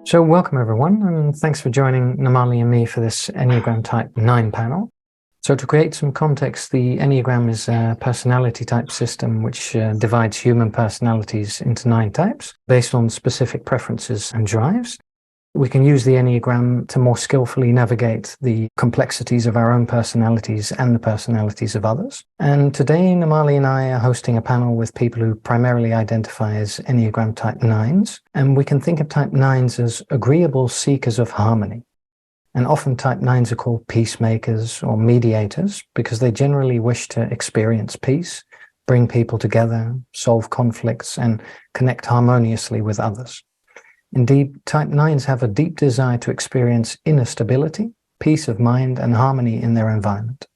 So welcome everyone, and thanks for joining Namali and me for this Enneagram Type 9 panel. So to create some context, the Enneagram is a personality type system which divides human personalities into 9 types based on specific preferences and drives. We can use the Enneagram to more skillfully navigate the complexities of our own personalities and the personalities of others. And today, Namali and I are hosting a panel with people who primarily identify as Enneagram Type 9s. And we can think of Type 9s as agreeable seekers of harmony. And often Type 9s are called peacemakers or mediators because they generally wish to experience peace, bring people together, solve conflicts, and connect harmoniously with others. Indeed, Type 9s have a deep desire to experience inner stability, peace of mind, and harmony in their environment.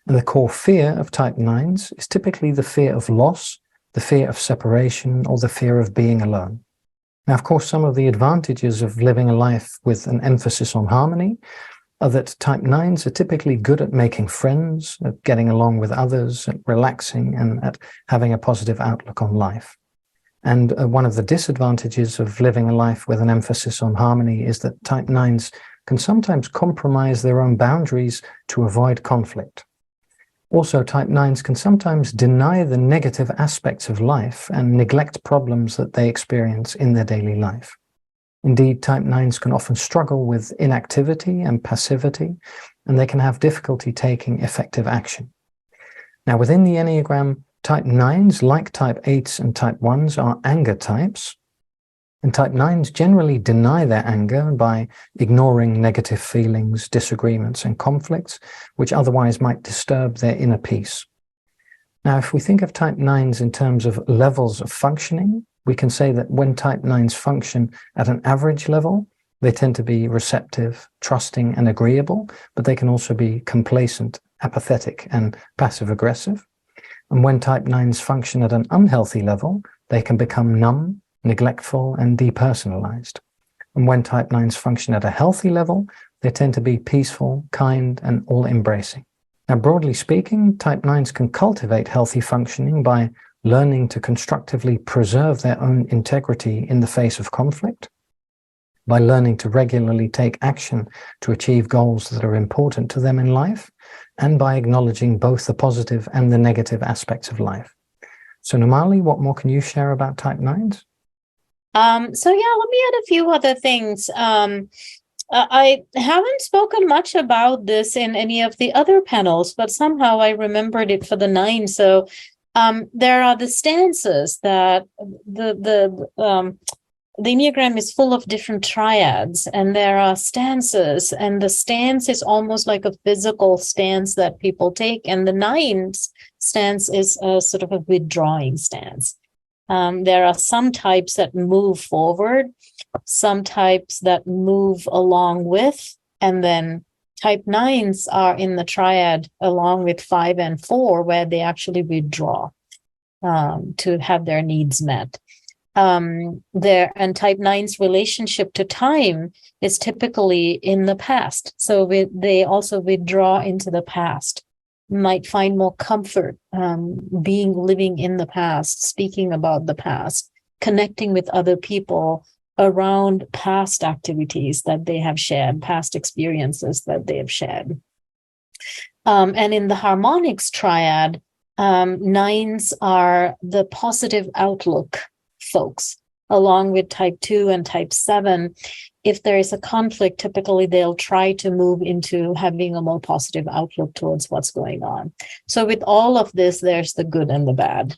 And the core fear of Type 9s is typically the fear of loss, the fear of separation, or the fear of being alone. Now, of course, some of the advantages of living a life with an emphasis on harmony are that Type 9s are typically good at making friends, at getting along with others, at relaxing, and at having a positive outlook on life. And one of the disadvantages of living a life with an emphasis on harmony is that Type 9s can sometimes compromise their own boundaries to avoid conflict. Also, Type 9s can sometimes deny the negative aspects of life and neglect problems that they experience in their daily life. Indeed, Type 9s can often struggle with inactivity and passivity, and they can have difficulty taking effective action. Now, within the Enneagram, Type 9s, like Type 8s and Type 1s, are anger types, and Type 9s generally deny their anger by ignoring negative feelings, disagreements, and conflicts, which otherwise might disturb their inner peace. Now, if we think of Type 9s in terms of levels of functioning, we can say that when Type 9s function at an average level, they tend to be receptive, trusting, and agreeable, but they can also be complacent, apathetic, and passive-aggressive. And when Type 9s function at an unhealthy level, they can become numb, neglectful, and depersonalized. And when Type 9s function at a healthy level, they tend to be peaceful, kind, and all-embracing. Now, broadly speaking, Type 9s can cultivate healthy functioning by learning to constructively preserve their own integrity in the face of conflict, by learning to regularly take action to achieve goals that are important to them in life, and by acknowledging both the positive and the negative aspects of life. So Namali, what more can you share about Type 9s? Let me add a few other things. I haven't spoken much about this in any of the other panels, but somehow I remembered it for the 9. So there are the stances that the Enneagram is full of different triads, and there are stances, and the stance is almost like a physical stance that people take, and the 9's stance is a sort of a withdrawing stance. There are some types that move forward, some types that move along with, and then Type 9s are in the triad along with 5 and 4, where they actually withdraw to have their needs met. And Type 9's relationship to time is typically in the past. So they also withdraw into the past, might find more comfort living in the past, speaking about the past, connecting with other people around past activities that they have shared, past experiences that they have shared. And in the harmonics triad, 9s are the positive outlook folks, along with Type 2 and Type 7. If there is a conflict, typically they'll try to move into having a more positive outlook towards what's going on. So with all of this, there's the good and the bad,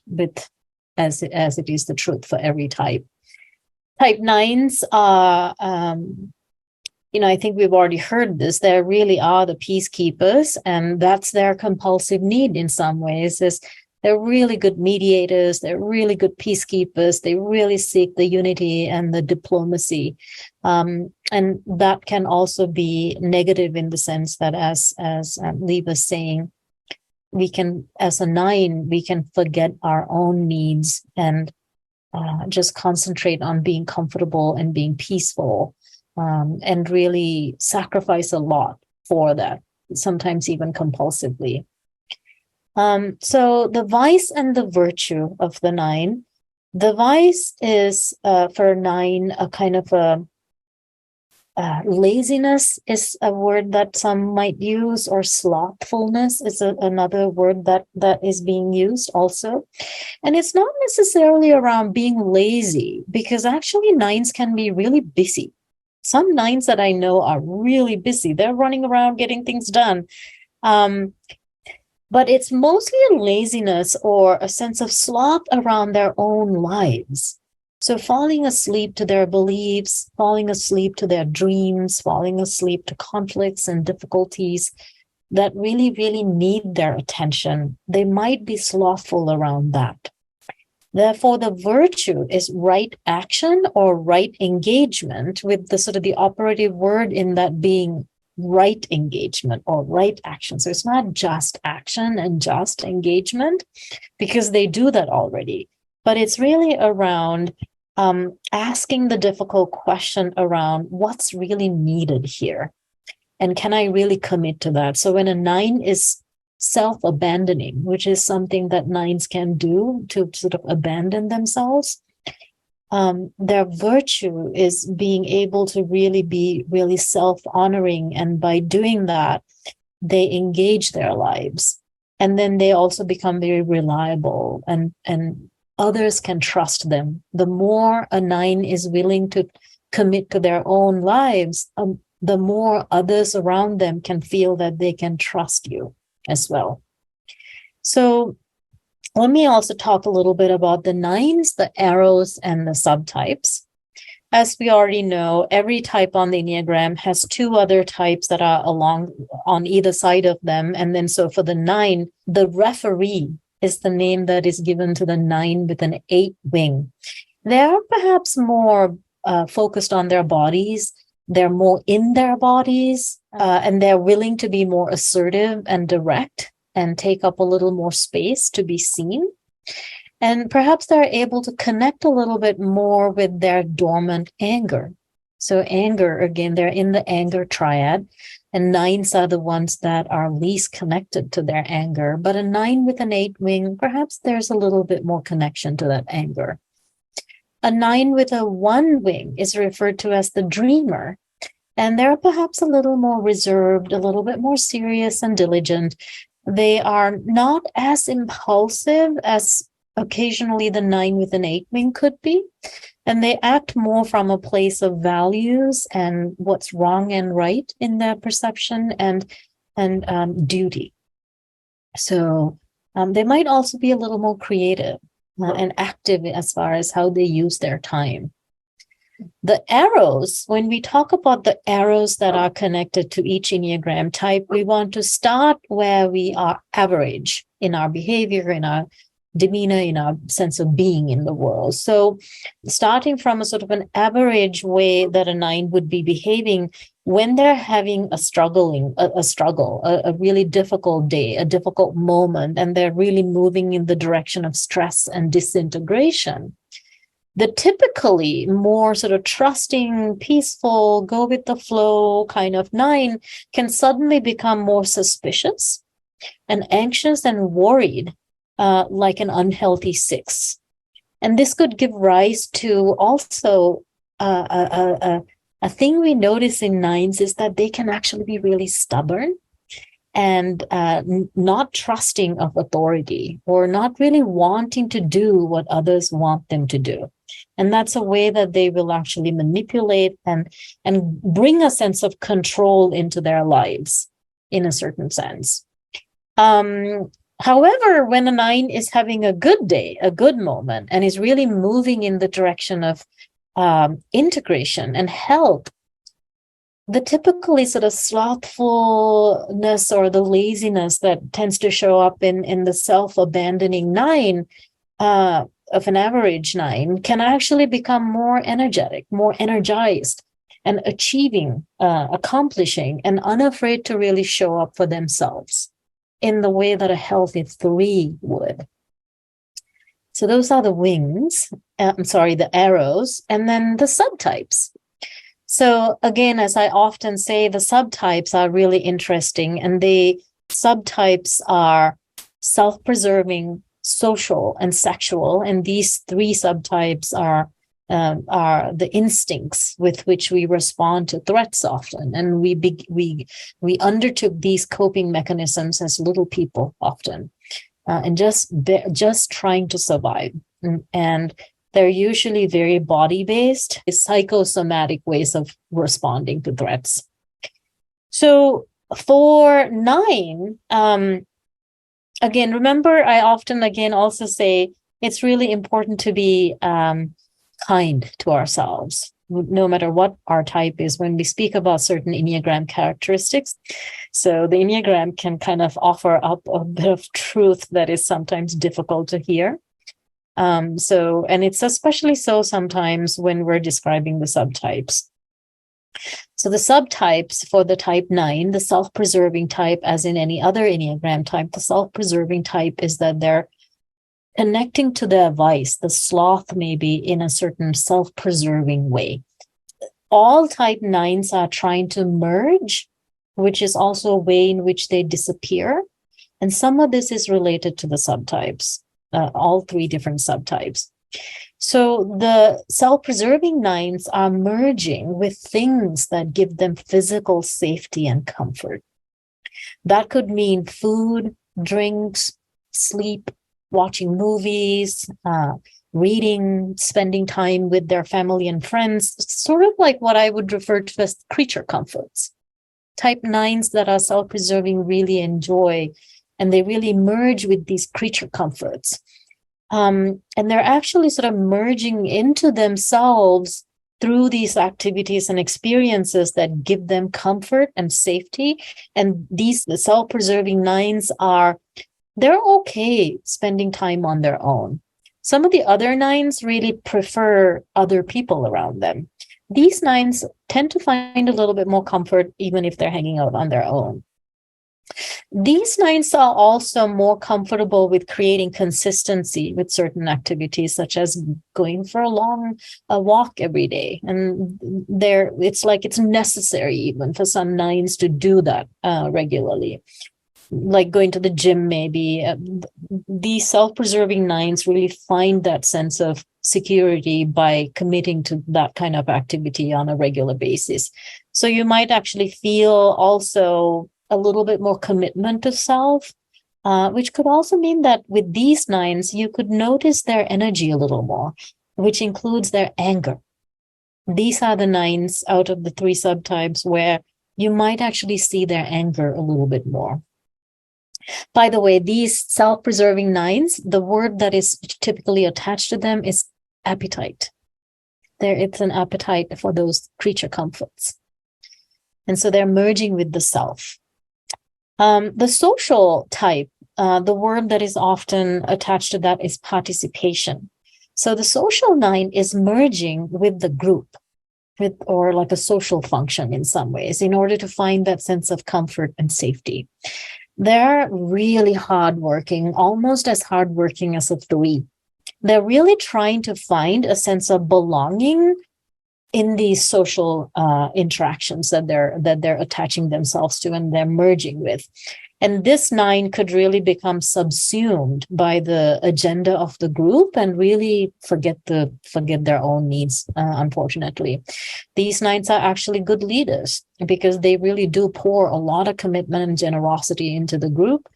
as it is the truth for every type. Type 9s are, I think we've already heard this, they really are the peacekeepers, and that's their compulsive need in some ways. They're really good mediators. They're really good peacekeepers. They really seek the unity and the diplomacy. And that can also be negative in the sense that, as Lee was saying, we can, as a 9, we can forget our own needs and just concentrate on being comfortable and being peaceful, and really sacrifice a lot for that, sometimes even compulsively. So the vice and the virtue of the 9, The vice is for 9 a kind of a laziness is a word that some might use, or slothfulness is another word that is being used also. And it's not necessarily around being lazy, because actually 9s can be really busy. Some 9s that I know are really busy. They're running around getting things done. But it's mostly a laziness or a sense of sloth around their own lives. So falling asleep to their beliefs, falling asleep to their dreams, falling asleep to conflicts and difficulties that really, really need their attention. They might be slothful around that. Therefore, the virtue is right action or right engagement, with the sort of the operative word in that being right engagement or right action. So it's not just action and just engagement, because they do that already, but it's really around asking the difficult question around what's really needed here. And can I really commit to that? So when a 9 is self-abandoning, which is something that 9s can do to sort of abandon themselves, their virtue is being able to really be really self-honoring. And by doing that, they engage their lives. And then they also become very reliable, and others can trust them. The more a 9 is willing to commit to their own lives, the more others around them can feel that they can trust you as well. So let me also talk a little bit about the 9s, the arrows, and the subtypes. As we already know, every type on the Enneagram has 2 other types that are along on either side of them. And then so for the 9, the referee is the name that is given to the 9 with an 8 wing. They're perhaps more focused on their bodies. They're more in their bodies, and they're willing to be more assertive and direct and take up a little more space to be seen. And perhaps they're able to connect a little bit more with their dormant anger. So anger, again, they're in the anger triad, and 9s are the ones that are least connected to their anger. But a 9 with an 8 wing, perhaps there's a little bit more connection to that anger. A 9 with a 1 wing is referred to as the dreamer. And they're perhaps a little more reserved, a little bit more serious and diligent. They are not as impulsive as occasionally the 9 with an 8 wing could be. And they act more from a place of values and what's wrong and right in their perception, and duty. So they might also be a little more creative and active as far as how they use their time. The arrows, when we talk about the arrows that are connected to each Enneagram type, we want to start where we are average in our behavior, in our demeanor, in our sense of being in the world. So starting from a sort of an average way that a 9 would be behaving when they're having a struggle, a really difficult day, a difficult moment, and they're really moving in the direction of stress and disintegration. The typically more sort of trusting, peaceful, go with the flow kind of 9 can suddenly become more suspicious and anxious and worried, like an unhealthy 6. And this could give rise to also a thing we notice in 9s is that they can actually be really stubborn and not trusting of authority, or not really wanting to do what others want them to do. And that's a way that they will actually manipulate and bring a sense of control into their lives in a certain sense. However, when a 9 is having a good day, a good moment, and is really moving in the direction of integration and help, the typically sort of slothfulness or the laziness that tends to show up in the self-abandoning 9 of an average 9 can actually become more energetic, more energized, and achieving, accomplishing, and unafraid to really show up for themselves in the way that a healthy 3 would. So those are the wings, the arrows, and then the subtypes. So again, as I often say, the subtypes are really interesting, and subtypes are self-preserving, social, and sexual. And these three subtypes are the instincts with which we respond to threats often. And we undertook these coping mechanisms as little people often, and just trying to survive. And they're usually very body-based, psychosomatic ways of responding to threats. So for 9, again, remember, I often again also say it's really important to be kind to ourselves, no matter what our type is, when we speak about certain Enneagram characteristics. So the Enneagram can kind of offer up a bit of truth that is sometimes difficult to hear. And it's especially so sometimes when we're describing the subtypes. So the subtypes for the type 9, the self-preserving type, as in any other Enneagram type, the self-preserving type is that they're connecting to their vice, the sloth, maybe in a certain self-preserving way. All type 9s are trying to merge, which is also a way in which they disappear. And some of this is related to the subtypes, all 3 different subtypes. So the self-preserving 9s are merging with things that give them physical safety and comfort. That could mean food, drinks, sleep, watching movies, reading, spending time with their family and friends, sort of like what I would refer to as creature comforts. Type 9s that are self-preserving really enjoy, and they really merge with these creature comforts. And they're actually sort of merging into themselves through these activities and experiences that give them comfort and safety. And the self-preserving 9s they're okay spending time on their own. Some of the other 9s really prefer other people around them. These 9s tend to find a little bit more comfort even if they're hanging out on their own. These 9s are also more comfortable with creating consistency with certain activities, such as going for a walk every day. And it's like it's necessary even for some 9s to do that regularly, like going to the gym maybe. These self-preserving 9s really find that sense of security by committing to that kind of activity on a regular basis. So you might actually feel also a little bit more commitment to self, which could also mean that with these 9s, you could notice their energy a little more, which includes their anger. These are the 9s out of the 3 subtypes where you might actually see their anger a little bit more. By the way, these self-preserving 9s, the word that is typically attached to them is appetite. It's an appetite for those creature comforts. And so they're merging with the self. The social type, the word that is often attached to that is participation. So the social 9 is merging with the group, or like a social function in some ways, in order to find that sense of comfort and safety. They're really hardworking, almost as hardworking as a 3. They're really trying to find a sense of belonging in these social interactions that they're attaching themselves to and they're merging with. And this 9 could really become subsumed by the agenda of the group and really forget their own needs, unfortunately. These 9s are actually good leaders because they really do pour a lot of commitment and generosity into the group.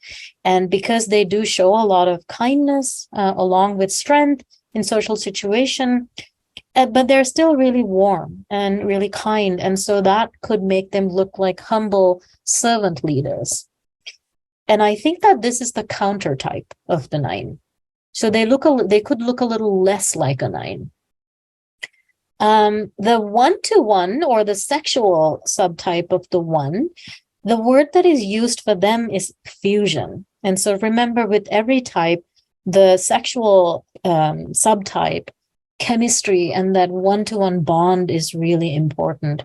And because they do show a lot of kindness along with strength in social situation, but they're still really warm and really kind. And so that could make them look like humble servant leaders. And I think that this is the counter type of the 9. So they could look a little less like a 9. The 1-to-1 or the sexual subtype of the 1, the word that is used for them is fusion. And so remember, with every type, the sexual subtype, chemistry and that 1-to-1 bond is really important.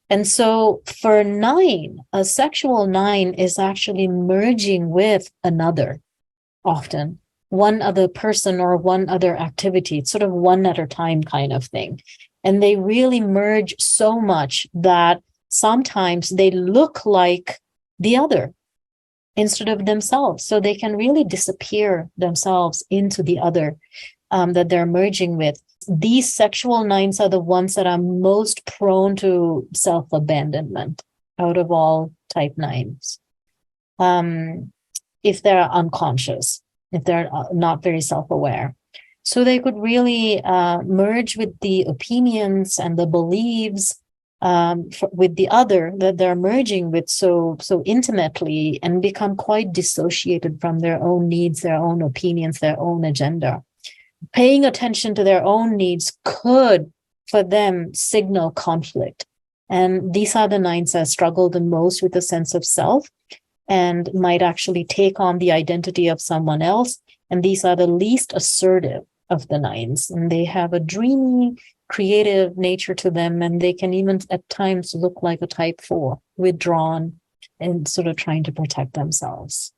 And so for 9, a sexual 9 is actually merging with another, often one other person or one other activity. It's sort of one at a time kind of thing. And they really merge so much that sometimes they look like the other. instead of themselves. So they can really disappear themselves into the other that they're merging with. These sexual nines are the ones that are most prone to self-abandonment out of all type nines. If they're unconscious, if they're not very self-aware. So they could really merge with the opinions and the beliefs with the other that they're merging with so intimately, and become quite dissociated from their own needs, their own opinions, their own agenda. Paying attention to their own needs could, for them, signal conflict. And these are the nines that struggle the most with a sense of self and might actually take on the identity of someone else. And these are the least assertive of the nines. And they have a dreamy, creative nature to them. And they can even at times look like a type 4, withdrawn and sort of trying to protect themselves.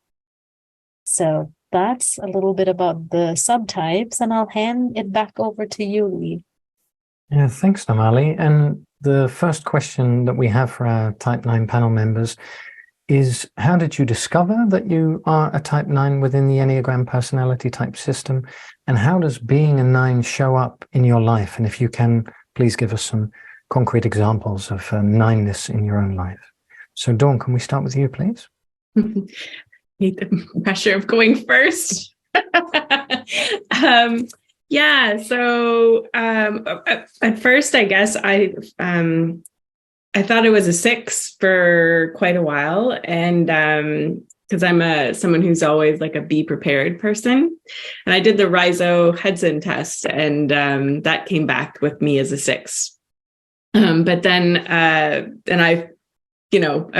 So that's a little bit about the subtypes, and I'll hand it back over to you, Lee. Yeah, thanks, Namali. And the first question that we have for our Type 9 panel members is, how did you discover that you are a Type 9 within the Enneagram personality type system? And how does being a 9 show up in your life? And if you can, please give us some concrete examples of 9-ness in your own life. So Dawn, can we start with you, please? Hate the pressure of going first. So at first, I guess I thought I was a 6 for quite a while, and because I'm someone who's always like a be prepared person, and I did the Rhizo-Hudson test, and that came back with me as a 6. But then I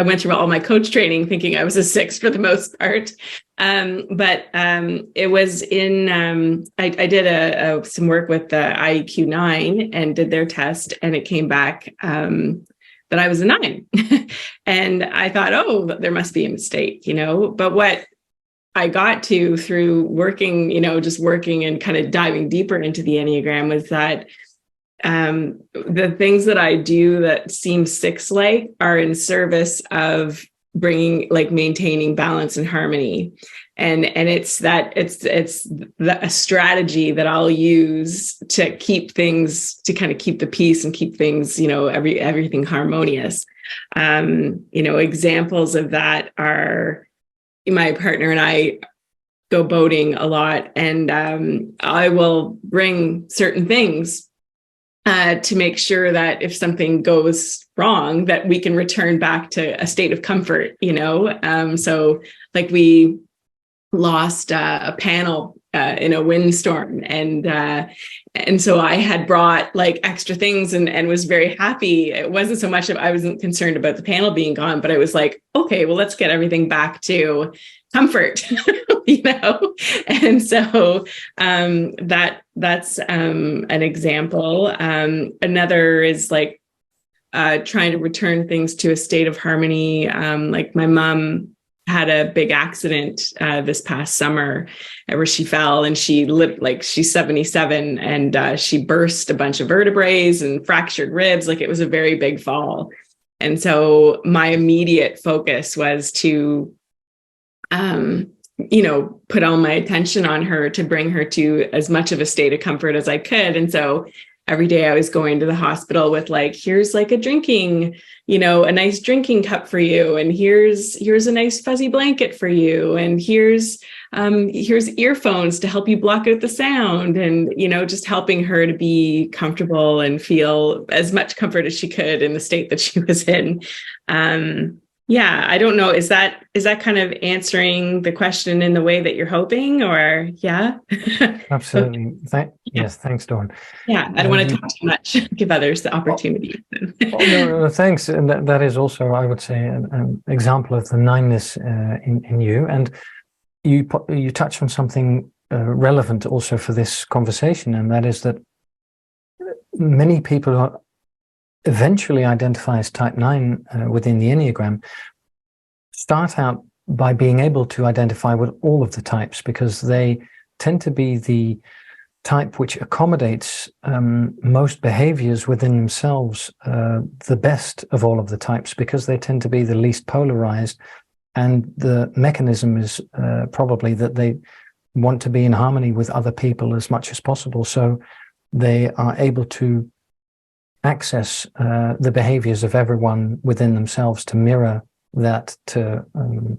went through all my coach training thinking I was a 6 for the most part. But it was in, I did some work with the IEQ 9 and did their test, and it came back that I was a 9. And I thought, oh, there must be a mistake, But what I got to through working, just working and kind of diving deeper into the Enneagram was that the things that I do that seem 6-like are in service of maintaining balance and harmony. And it's a strategy that I'll use to keep things, to kind of keep the peace and keep things, everything harmonious. Examples of that are my partner and I go boating a lot, and I will bring certain things to make sure that if something goes wrong, that we can return back to a state of comfort, So like we lost a panel in a windstorm, and so I had brought like extra things and was very happy. It wasn't so much I wasn't concerned about the panel being gone, but I was like, okay, well, let's get everything back to comfort, and so that's an example. Another is like trying to return things to a state of harmony. Like my mom had a big accident this past summer where she fell, and she lived, like, she's 77, and she burst a bunch of vertebrae and fractured ribs. Like, it was a very big fall. And so my immediate focus was to put all my attention on her to bring her to as much of a state of comfort as I could. And so every day I was going to the hospital with like, here's like a drinking, a nice drinking cup for you. And here's a nice fuzzy blanket for you. And here's earphones to help you block out the sound. And, just helping her to be comfortable and feel as much comfort as she could in the state that she was in. Yeah, I don't know. Is that kind of answering the question in the way that you're hoping, or yeah? Absolutely. Yes, thanks, Dawn. Yeah, I don't want to talk too much. Give others the opportunity. No, thanks. And that is also, I would say, an example of the 9-ness in you. And you touch on something relevant also for this conversation, and that is that many people eventually identify as type 9 within the Enneagram start out by being able to identify with all of the types, because they tend to be the type which accommodates most behaviors within themselves the best of all of the types, because they tend to be the least polarized And the mechanism is probably that they want to be in harmony with other people as much as possible. So they are able to access the behaviors of everyone within themselves to mirror that, to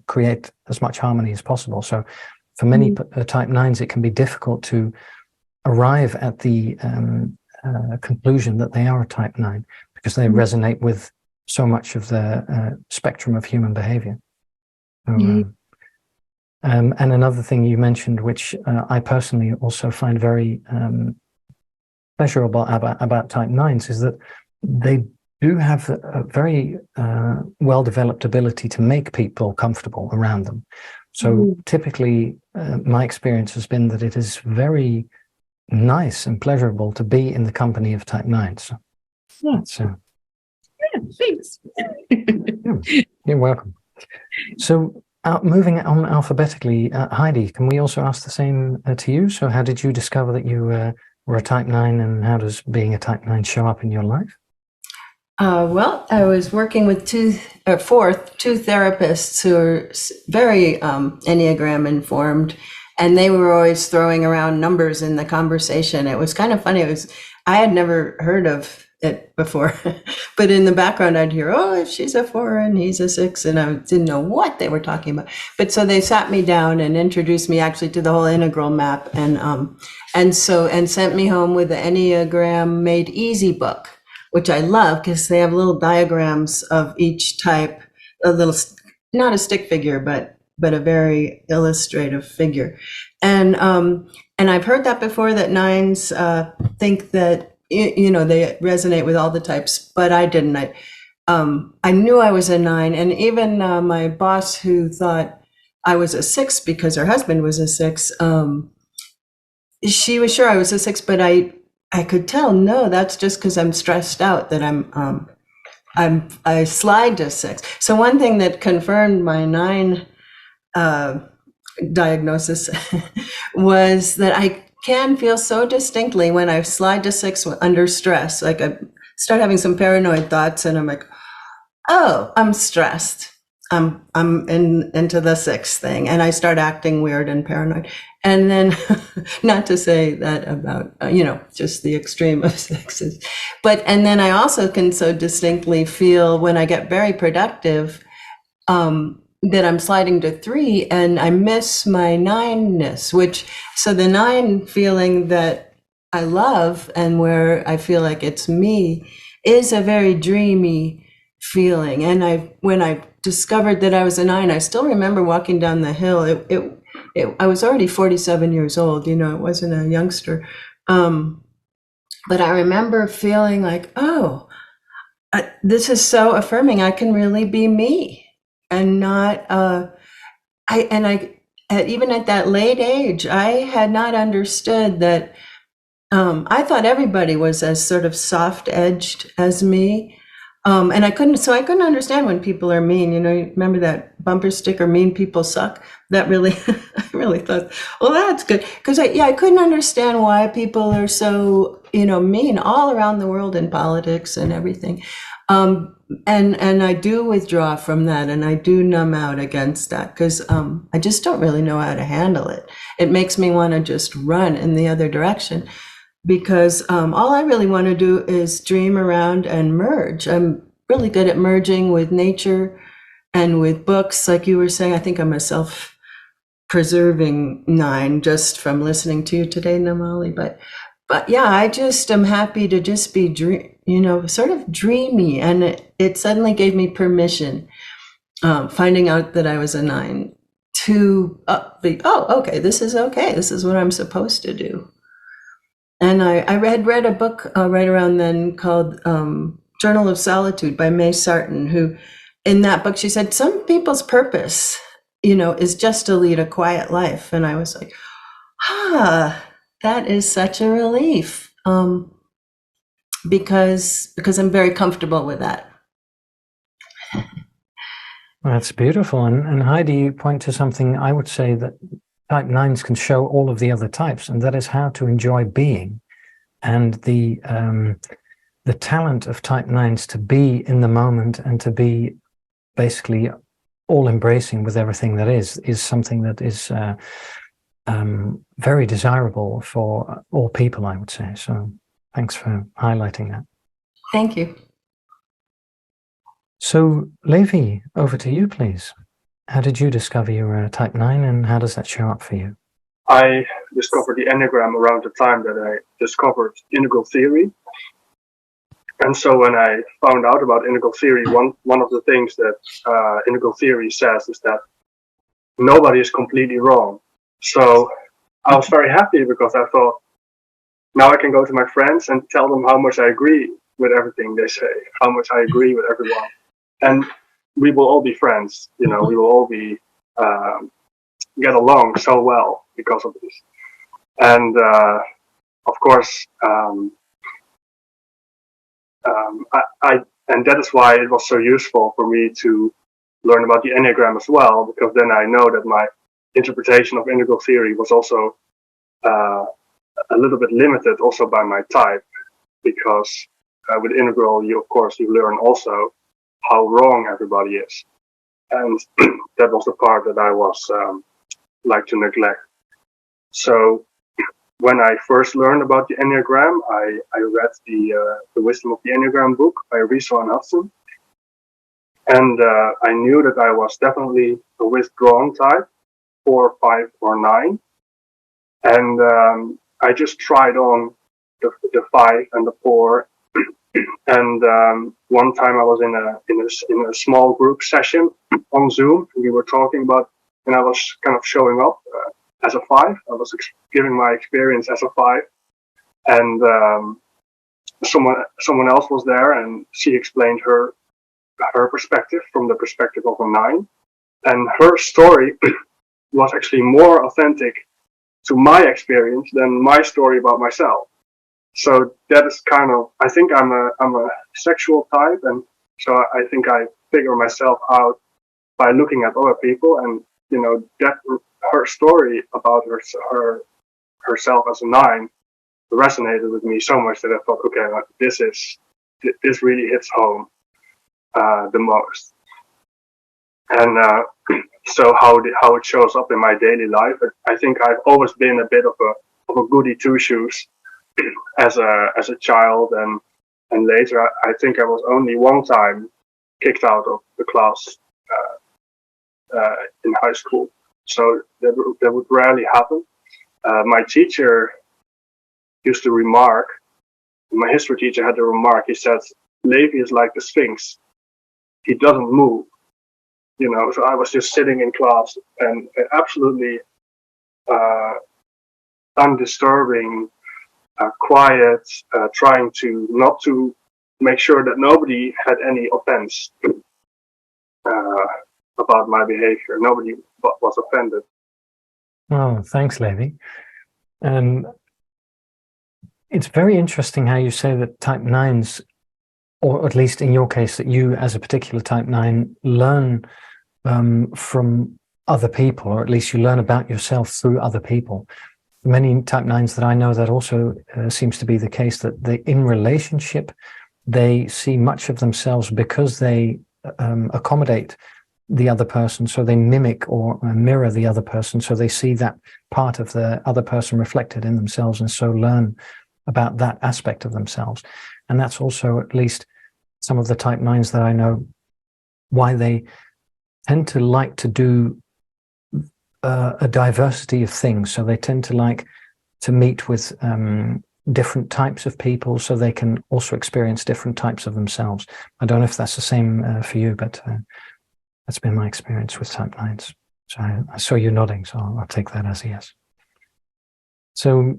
create as much harmony as possible. So for many type 9s, it can be difficult to arrive at the conclusion that they are a type 9 because they resonate with so much of the spectrum of human behavior. So, and another thing you mentioned, which I personally also find very pleasurable about type 9s, is that they do have a very well-developed ability to make people comfortable around them. So typically, my experience has been that it is very nice and pleasurable to be in the company of type 9s. So, Thanks. You're welcome. So moving on alphabetically, Heidi, can we also ask the same to you? So how did you discover that you were a type 9, and how does being a type 9 show up in your life? Well, I was working with two therapists who are very Enneagram informed, and they were always throwing around numbers in the conversation. It was kind of funny. I had never heard of it before, but in the background I'd hear, oh, if she's a 4 and he's a 6, and I didn't know what they were talking about. But so they sat me down and introduced me actually to the whole integral map, and sent me home with the Enneagram Made Easy book, which I love because they have little diagrams of each type, a little, not a stick figure, but a very illustrative figure. And I've heard that before, that 9s think that, they resonate with all the types, but I didn't. I knew I was a 9, and even my boss, who thought I was a 6 because her husband was a 6, she was sure I was a 6, but I could tell, no, that's just because I'm stressed out, that I slide to 6. So one thing that confirmed my 9 diagnosis was that I can feel so distinctly when I slide to 6 under stress. Like I start having some paranoid thoughts, and I'm like, oh, I'm stressed. I'm into the 6 thing, and I start acting weird and paranoid. And then, not to say that about just the extreme of 6s, and then I also can so distinctly feel when I get very productive that I'm sliding to 3, and I miss my 9-ness, so the 9 feeling that I love and where I feel like it's me is a very dreamy feeling. And when I discovered that I was a 9, I still remember walking down the hill. I was already 47 years old, it wasn't a youngster. But I remember feeling like, oh, this is so affirming. I can really be me. And not, even at that late age, I had not understood that. I thought everybody was as sort of soft-edged as me, and I couldn't understand when people are mean. Remember that bumper sticker, "Mean people suck." That really, I really thought, well, that's good, because I couldn't understand why people are so mean all around the world in politics and everything. And I do withdraw from that, and I do numb out against that, because I just don't really know how to handle it. It makes me want to just run in the other direction, because all I really want to do is dream around and merge. I'm really good at merging with nature and with books. Like you were saying, I think I'm a self-preserving 9 just from listening to you today, Namali. But yeah, I just am happy to just be sort of dreamy, and it suddenly gave me permission, finding out that I was a 9, to be, oh, okay, this is what I'm supposed to do. And I read a book right around then called Journal of Solitude by May Sarton, who, in that book, she said some people's purpose, is just to lead a quiet life. And I was like, that is such a relief, because I'm very comfortable with that. Well, that's beautiful. And Heidi, you point to something I would say that type 9s can show all of the other types, and that is how to enjoy being, and the talent of type 9s to be in the moment and to be basically all embracing with everything that is something that is very desirable for all people, I would say. So thanks for highlighting that. Thank you. So Levi, over to you, please. How did you discover you were a type 9, and how does that show up for you? I discovered the Enneagram around the time that I discovered integral theory. And so when I found out about integral theory, one of the things that integral theory says is that nobody is completely wrong. So I was very happy because I thought, now I can go to my friends and tell them how much I agree with everything they say, how much I agree with everyone. And we will all be friends, we will all be get along so well because of this. And of course, and that is why it was so useful for me to learn about the Enneagram as well, because then I know that my interpretation of integral theory was also a little bit limited also by my type, because with integral, you learn also how wrong everybody is. And that was the part that I was like to neglect. So when I first learned about the Enneagram, I read the Wisdom of the Enneagram book by Riso and Hudson. And I knew that I was definitely a withdrawn type, 4, 5, or 9. And I just tried on the 5 and the 4. And one time I was in a small group session on Zoom. We were talking about, and I was kind of showing up as a 5. I was giving my experience as a 5, and someone else was there, and she explained her perspective from the perspective of a 9, and her story was actually more authentic to my experience than my story about myself. So that is kind of, I think I'm a sexual type, and so I think I figure myself out by looking at other people, and that her story about herself as a 9 resonated with me so much that I thought, okay, this really hits home the most. And so how it shows up in my daily life, I think I've always been a bit of a goody two shoes as a child, and later I think I was only one time kicked out of the class in high school. So that would rarely happen. My teacher used to remark, my history teacher had a remark, he said, Levi is like the Sphinx. He doesn't move. So I was just sitting in class and absolutely undisturbing, quiet, trying to not to make sure that nobody had any offense about my behavior. Nobody was offended. Oh, thanks, Levi. It's very interesting how you say that type 9s, or at least in your case, that you as a particular type 9 learn from other people, or at least you learn about yourself through other people. Many type 9s that I know, that also seems to be the case, that in relationship, they see much of themselves because they accommodate the other person, so they mimic or mirror the other person, so they see that part of the other person reflected in themselves, and so learn about that aspect of themselves. And that's also, at least some of the type 9s that I know, why they tend to like to do a diversity of things. So they tend to like to meet with different types of people, so they can also experience different types of themselves. I don't know if that's the same for you, but that's been my experience with type 9s. So I saw you nodding, so I'll take that as a yes. So,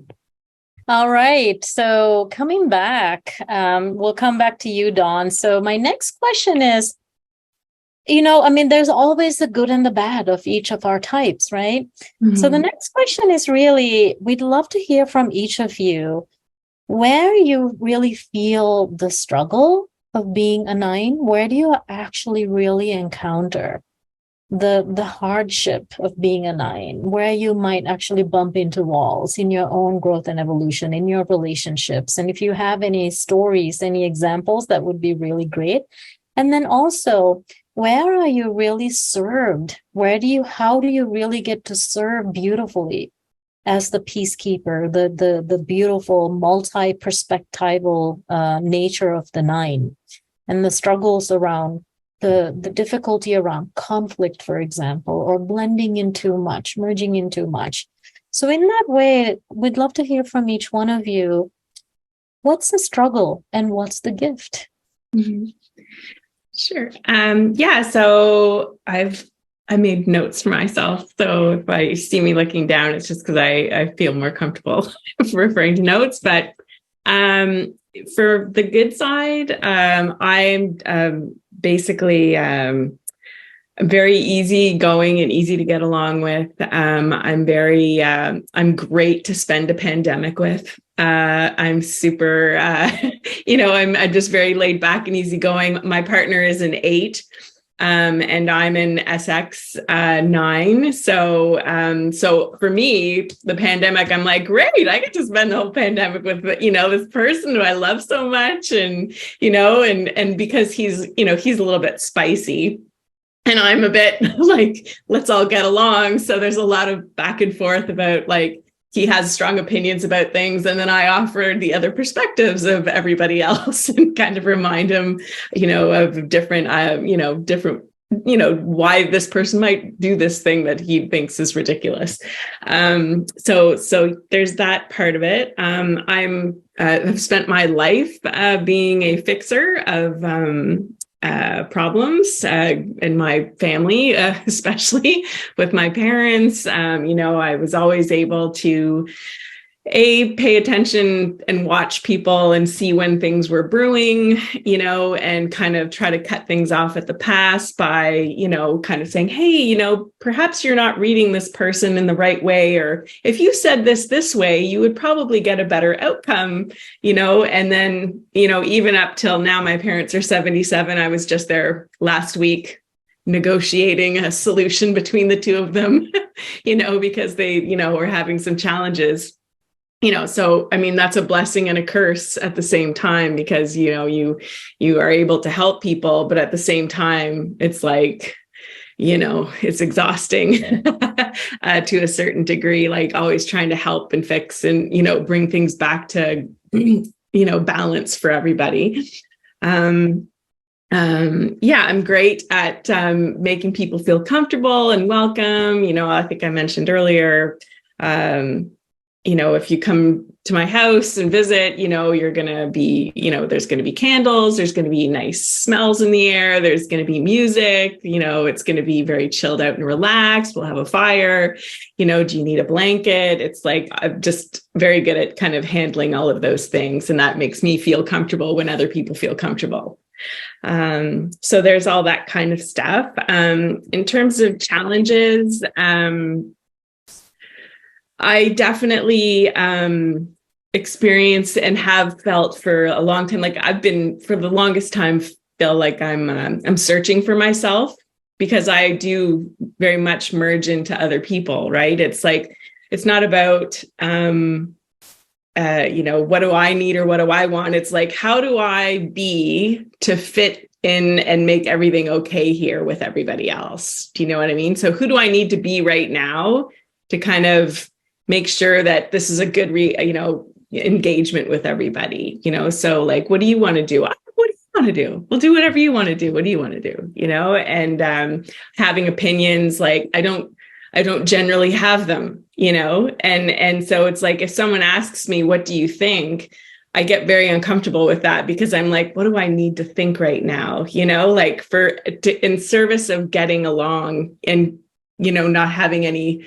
all right. So coming back, we'll come back to you, Dawn. So my next question is, there's always the good and the bad of each of our types, right? Mm-hmm. So the next question is really, we'd love to hear from each of you where you really feel the struggle of being a 9. Where do you actually really encounter the hardship of being a 9, where you might actually bump into walls in your own growth and evolution, in your relationships? And if you have any stories, any examples, that would be really great. And then also, where are you really served? How do you really get to serve beautifully as the peacekeeper, the beautiful multi-perspectival nature of the 9, and the struggles around the difficulty around conflict, for example, or blending in too much, merging in too much. So in that way, we'd love to hear from each one of you. What's the struggle and what's the gift? Mm-hmm. Sure. Yeah. So I made notes for myself. So if I see me looking down, it's just because I feel more comfortable referring to notes. But for the good side, I'm basically very easygoing and easy to get along with. I'm great to spend a pandemic with. I'm super, I'm just very laid back and easygoing. My partner is an 8. And I'm an SX 9. So for me, the pandemic, I'm like, great, I get to spend the whole pandemic with, this person who I love so much. And, and because he's a little bit spicy, and I'm a bit like, let's all get along. So there's a lot of back and forth about like, he has strong opinions about things. And then I offer the other perspectives of everybody else and kind of remind him, of different, why this person might do this thing that he thinks is ridiculous. So there's that part of it. I've spent my life being a fixer of problems in my family, especially with my parents. I was always able to pay attention and watch people and see when things were brewing, and kind of try to cut things off at the pass by, kind of saying, hey, perhaps you're not reading this person in the right way, or if you said this way, you would probably get a better outcome, and then, even up till now, my parents are 77. I was just there last week negotiating a solution between the two of them, because they, were having some challenges. So, I mean, that's a blessing and a curse at the same time, because, you are able to help people, but at the same time, it's like, it's exhausting to a certain degree, like always trying to help and fix and, bring things back to, balance for everybody. I'm great at making people feel comfortable and welcome. I think I mentioned earlier, if you come to my house and visit, you're going to be, there's going to be candles, there's going to be nice smells in the air, there's going to be music, it's going to be very chilled out and relaxed. We'll have a fire, do you need a blanket? It's like, I'm just very good at kind of handling all of those things. And that makes me feel comfortable when other people feel comfortable. So there's all that kind of stuff. In terms of challenges, I definitely experienced and have felt for a long time, like I've been for the longest time, feel like I'm searching for myself, because I do very much merge into other people, right? It's like, it's not about, what do I need or what do I want? It's like, how do I be to fit in and make everything okay here with everybody else? Do you know what I mean? So who do I need to be right now to kind of make sure that this is a good, engagement with everybody, so like, what do you want to do? What do you want to do? We'll do whatever you want to do. What do you want to do? And having opinions, like I don't generally have them, and so it's like, if someone asks me, what do you think? I get very uncomfortable with that, because I'm like, what do I need to think right now? Like in service of getting along and, not having any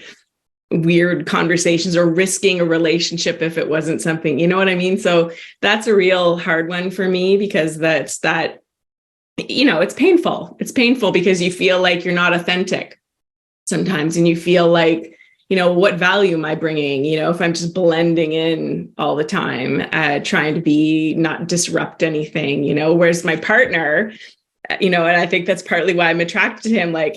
weird conversations or risking a relationship if it wasn't something, you know what I mean? So that's a real hard one for me, because it's painful. It's painful because you feel like you're not authentic sometimes. And you feel like, what value am I bringing? If I'm just blending in all the time, trying to be not disrupt anything, whereas my partner, and I think that's partly why I'm attracted to him. Like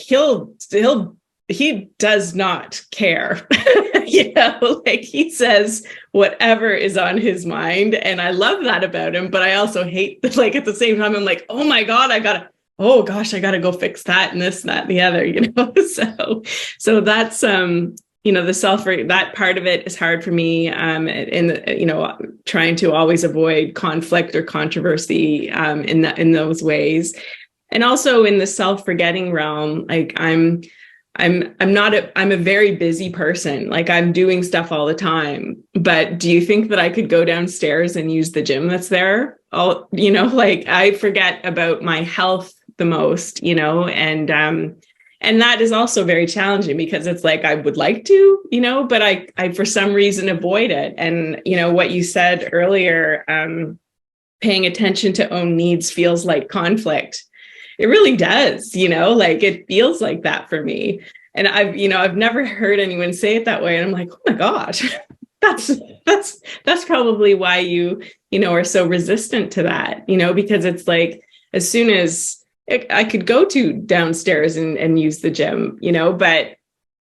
he does not care, like he says whatever is on his mind. And I love that about him, but I also hate that, like, at the same time, I'm like, oh my God, I gotta oh gosh, I got to go fix that and this, and that, and the other, so that's, that part of it is hard for me, trying to always avoid conflict or controversy, in those ways. And also in the self-forgetting realm, like I'm a very busy person. Like I'm doing stuff all the time, but do you think that I could go downstairs and use the gym that's there? Like I forget about my health the most, and that is also very challenging because it's like, I would like to, but I for some reason avoid it. And, what you said earlier, paying attention to own needs feels like conflict. It really does, like it feels like that for me. And I've never heard anyone say it that way. And I'm like, oh my gosh, that's probably why you are so resistant to that, because it's like, as soon as I could go to downstairs and use the gym, but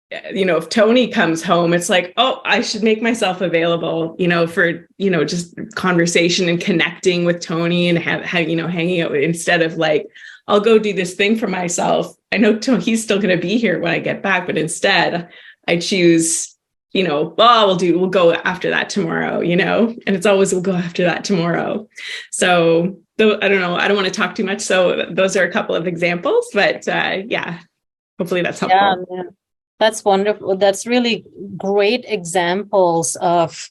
if Tony comes home, it's like, oh, I should make myself available, for, just conversation and connecting with Tony and hanging out, instead of like, I'll go do this thing for myself. I know he's still going to be here when I get back, but instead I choose, we'll go after that tomorrow, and it's always, we'll go after that tomorrow. So I don't know. I don't want to talk too much. So those are a couple of examples, but hopefully that's helpful. Yeah, that's wonderful. That's really great examples of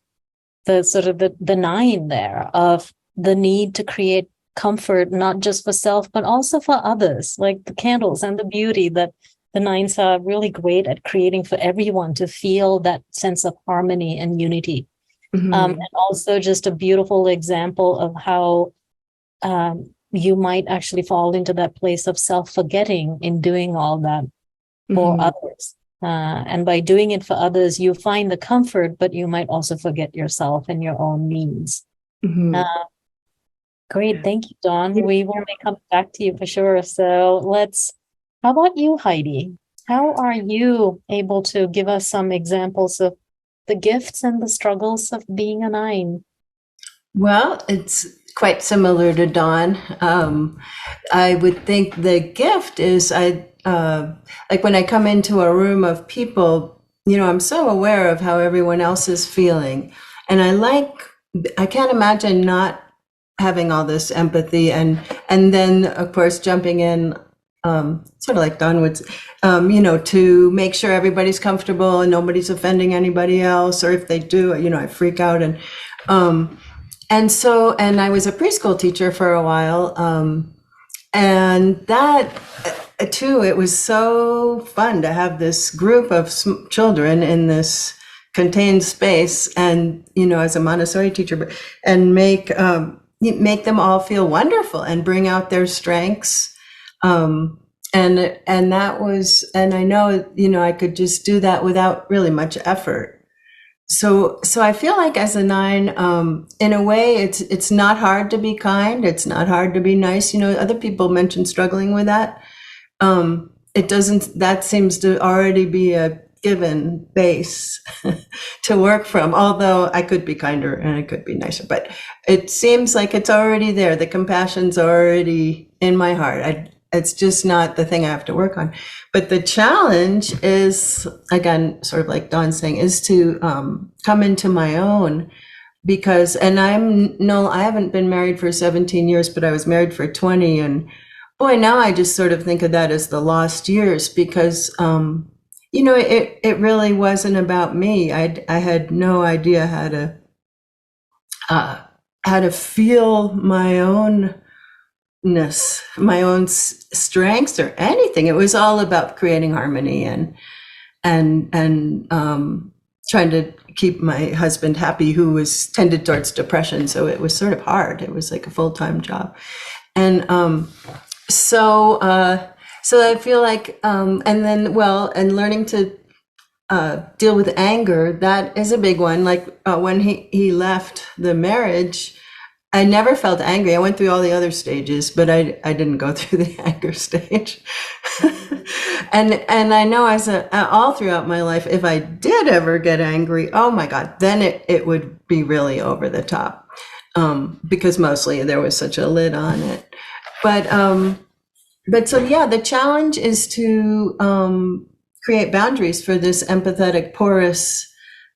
the sort of the 9 there, of the need to create comfort, not just for self, but also for others, like the candles and the beauty that the 9s are really great at creating for everyone to feel that sense of harmony and unity. Mm-hmm. And also just a beautiful example of how you might actually fall into that place of self-forgetting in doing all that for others. And by doing it for others, you find the comfort, but you might also forget yourself and your own needs. Mm-hmm. Great. Thank you, Dawn. We will be coming back to you for sure. So how about you, Heidi? How are you able to give us some examples of the gifts and the struggles of being a 9? Well, it's quite similar to Dawn. I would think the gift is like when I come into a room of people, I'm so aware of how everyone else is feeling. And I can't imagine not having all this empathy and then of course jumping in, sort of like Dawn would, to make sure everybody's comfortable and nobody's offending anybody else. Or if they do, I freak out. And I was a preschool teacher for a while. And that too, it was so fun to have this group of children in this contained space and, as a Montessori teacher, and make them all feel wonderful and bring out their strengths. And that was, and I know, I could just do that without really much effort. So I feel like as a 9, in a way, it's not hard to be kind. It's not hard to be nice. Other people mentioned struggling with that. That seems to already be a given base to work from, although I could be kinder and I could be nicer, but it seems like it's already there. The compassion's already in my heart. It's just not the thing I have to work on. But the challenge is, again, sort of like Dawn's saying, is to come into my own, because, and I haven't been married for 17 years, but I was married for 20. And boy, now I just sort of think of that as the lost years, because, it really wasn't about me. I had no idea how to feel my own strengths or anything. It was all about creating harmony and trying to keep my husband happy, who was tended towards depression. So it was sort of hard. It was like a full-time job. And so I feel like, and learning to deal with anger, that is a big one. Like when he left the marriage, I never felt angry. I went through all the other stages, but I didn't go through the anger stage. and I know all throughout my life, if I did ever get angry, oh my God, then it would be really over the top, because mostly there was such a lid on it. But but so yeah, the challenge is to create boundaries for this empathetic, porous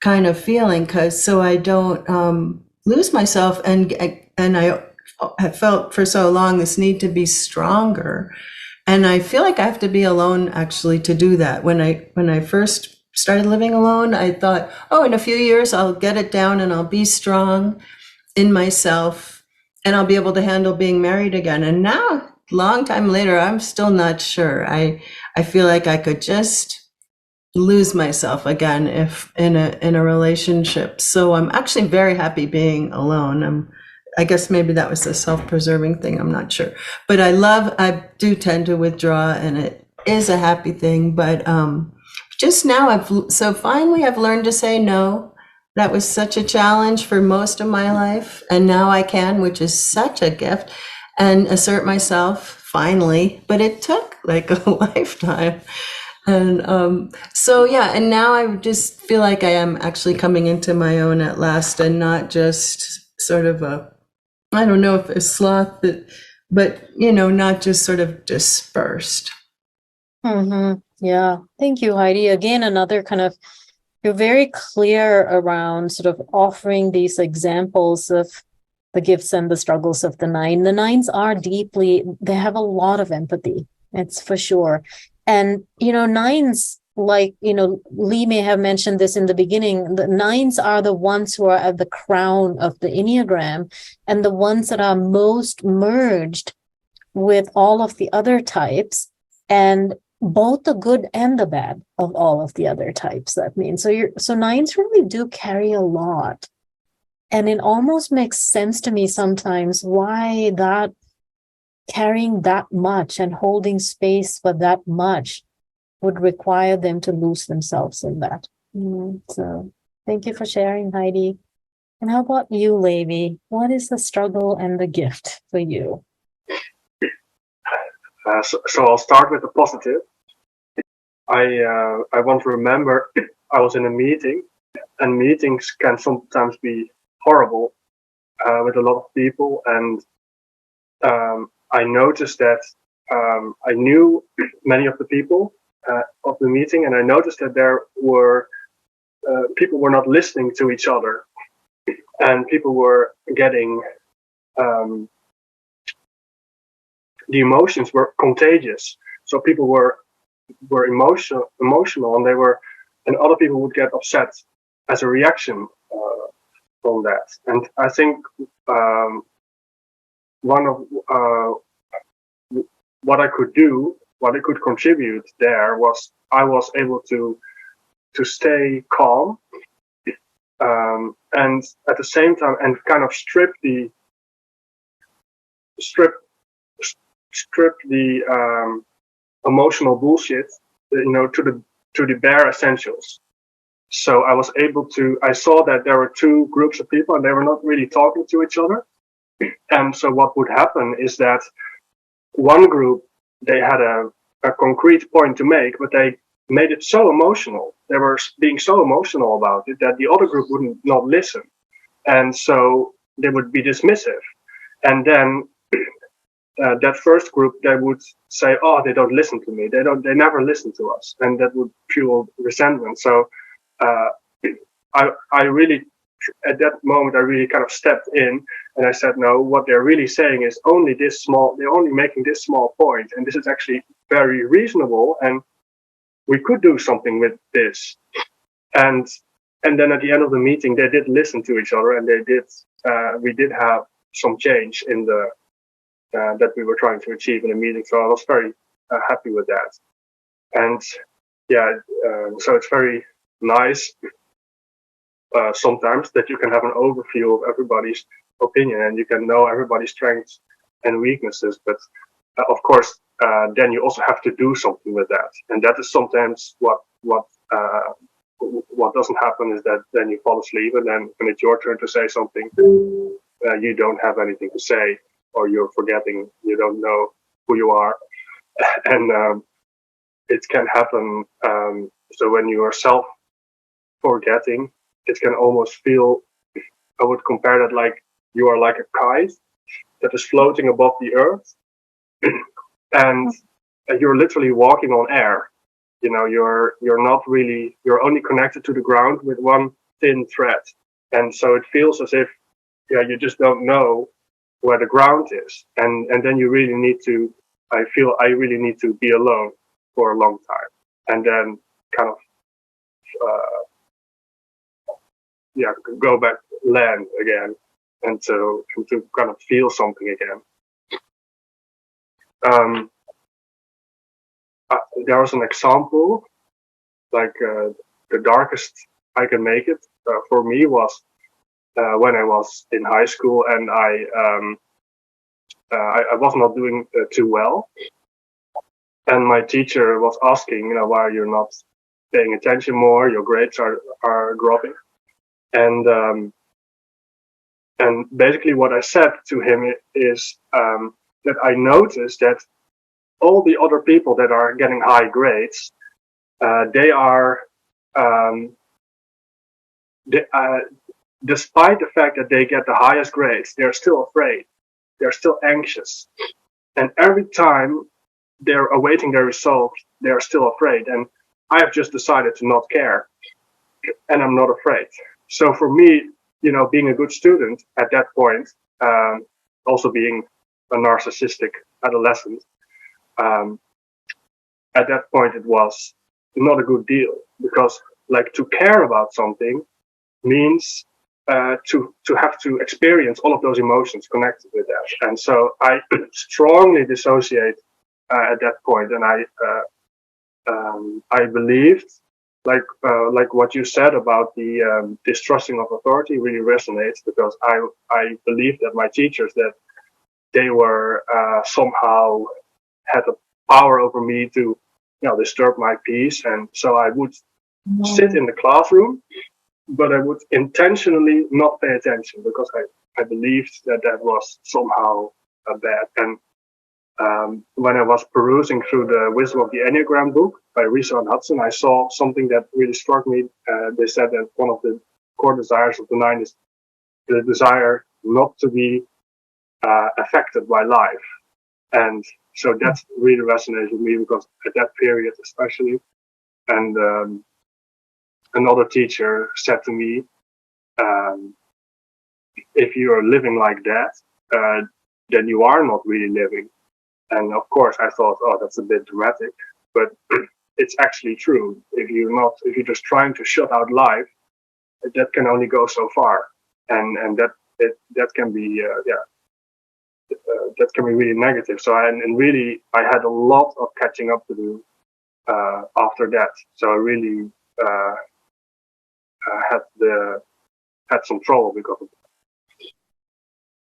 kind of feeling, because so I don't lose myself, and I have felt for so long this need to be stronger, and I feel like I have to be alone actually to do that. When I first started living alone, I thought, oh, in a few years I'll get it down and I'll be strong in myself and I'll be able to handle being married again. And now, long time later, I'm still not sure. I feel like I could just lose myself again if in a relationship. So I'm actually very happy being alone. I guess maybe that was a self-preserving thing. I'm not sure, but I do tend to withdraw, and it is a happy thing. But just now, finally I've learned to say no. That was such a challenge for most of my life, and now I can, which is such a gift, and assert myself finally. But it took like a lifetime. And so, yeah, and now I just feel like I am actually coming into my own at last, and not just sort of I don't know if a sloth, but not just sort of dispersed. Mm-hmm. Yeah. Thank you, Heidi. Again, another kind of, you're very clear around sort of offering these examples of the gifts and the struggles of the nine. The nines are they have a lot of empathy. It's for sure. And, nines, like, Lee may have mentioned this in the beginning, the nines are the ones who are at the crown of the Enneagram, and the ones that are most merged with all of the other types, and both the good and the bad of all of the other types. That means, so nines really do carry a lot. And it almost makes sense to me sometimes why that carrying that much and holding space for that much would require them to lose themselves in that. So thank you for sharing, Heidi. And how about you, Levi? What is the struggle and the gift for you? So I'll start with the positive. I want to remember I was in a meeting, and meetings can sometimes be horrible with a lot of people, and I noticed that I knew many of the people of the meeting, and I noticed that there were people were not listening to each other, and people were getting the emotions were contagious. So people were emotional, and other people would get upset as a reaction from that. And I think one of what I could do, what I could contribute there was I was able to stay calm, and at the same time, and kind of strip the emotional bullshit, to the bare essentials. So I was able to. I saw that there were two groups of people, and they were not really talking to each other. And so what would happen is that one group, they had a concrete point to make, but they made it so emotional. They were being so emotional about it that the other group would not listen. And so they would be dismissive. And then that first group, they would say, oh, they don't listen to me. They never listen to us. And that would fuel resentment. So I really, at that moment, I really kind of stepped in, and I said, no, what they're really saying is only this small, they're only making this small point, and this is actually very reasonable, and we could do something with this. And then at the end of the meeting, they did listen to each other, and we did have some change in the that we were trying to achieve in the meeting. So I was very happy with that. And yeah, so it's very nice sometimes that you can have an overview of everybody's opinion, and you can know everybody's strengths and weaknesses. But of course, then you also have to do something with that, and that is sometimes what doesn't happen is that then you fall asleep, and then when it's your turn to say something, you don't have anything to say, or you're forgetting, you don't know who you are, and it can happen. So when you are self-forgetting, it can almost feel, I would compare that like you are like a kite that is floating above the earth, and you're literally walking on air. You know, you're not really, you're only connected to the ground with one thin thread, and so it feels as if you just don't know where the ground is, and then you really need to. I feel I really need to be alone for a long time, and then kind of go back land again, and to kind of feel something again. There was an example, like the darkest I can make it for me was when I was in high school, and I was not doing too well, and my teacher was asking, why you're not paying attention more, your grades are dropping, and basically what I said to him is that I noticed that all the other people that are getting high grades, they are, despite the fact that they get the highest grades, they're still afraid. They're still anxious. And every time they're awaiting their results, they're still afraid. And I have just decided to not care. And I'm not afraid. So for me, being a good student at that point, also being a narcissistic adolescent, at that point it was not a good deal, because like to care about something means to have to experience all of those emotions connected with that. And so I strongly dissociate at that point, and I believed, like what you said about the distrusting of authority really resonates, because I believed that my teachers, that they were somehow had a power over me to disturb my peace, and so I would sit in the classroom, but I would intentionally not pay attention, because I believed that was somehow bad. And when I was perusing through the Wisdom of the Enneagram book by Riso and Hudson, I saw something that really struck me. They said that one of the core desires of the 9 is the desire not to be affected by life. And so that really resonated with me, because at that period especially, and another teacher said to me, if you are living like that, then you are not really living. And of course I thought, oh, that's a bit dramatic, but it's actually true. If you're just trying to shut out life, that can only go so far. And that can be, that can be really negative. So I had a lot of catching up to do after that. So I really had some trouble because of that.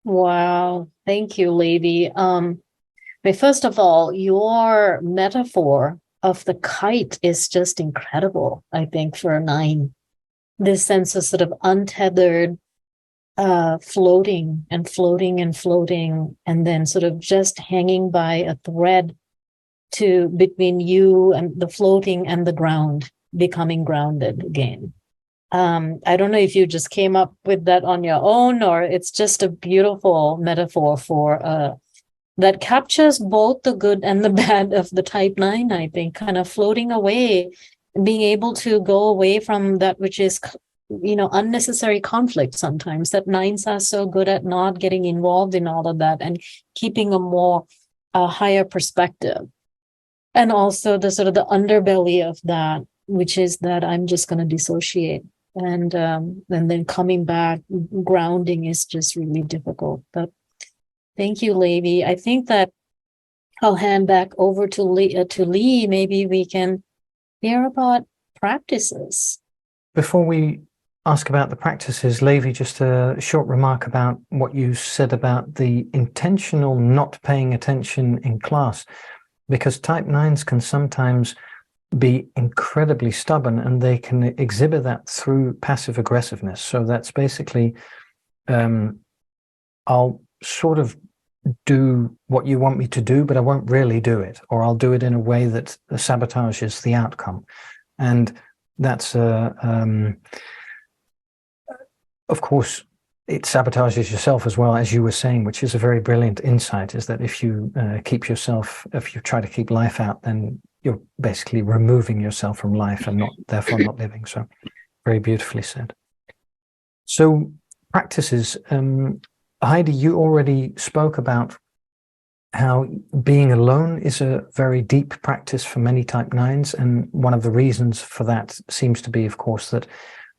Wow. Thank you, Levi. First of all, your metaphor of the kite is just incredible, I think, for a 9. This sense of sort of untethered, floating and floating and floating, and then sort of just hanging by a thread between you and the floating and the ground, becoming grounded again. I don't know if you just came up with that on your own, or it's just a beautiful metaphor for that captures both the good and the bad of the type 9, I think, kind of floating away, being able to go away from that which is, unnecessary conflict sometimes, that 9s are so good at not getting involved in all of that and keeping a higher perspective. And also the sort of the underbelly of that, which is that I'm just going to dissociate. And then coming back, grounding is just really difficult. But thank you, Levi. I think that I'll hand back over to Lee. Maybe we can hear about practices. Before we ask about the practices, Levi, just a short remark about what you said about the intentional not paying attention in class, because type 9s can sometimes be incredibly stubborn, and they can exhibit that through passive aggressiveness. So that's basically, I'll sort of do what you want me to do, but I won't really do it, or I'll do it in a way that sabotages the outcome. And that's of course, it sabotages yourself as well, as you were saying, which is a very brilliant insight, is that if you if you try to keep life out, then you're basically removing yourself from life and therefore not living. So very beautifully said. So practices, Heidi, you already spoke about how being alone is a very deep practice for many type 9s. And one of the reasons for that seems to be, of course, that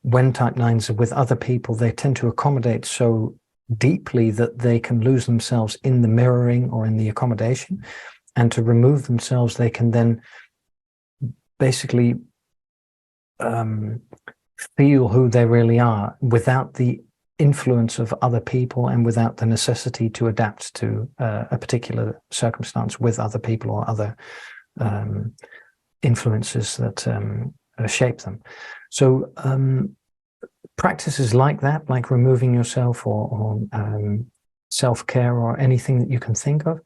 when type 9s are with other people, they tend to accommodate so deeply that they can lose themselves in the mirroring or in the accommodation. And to remove themselves, they can then basically feel who they really are without the influence of other people and without the necessity to adapt to a particular circumstance with other people or other influences that shape them. So practices like that, like removing yourself or self-care or anything that you can think of.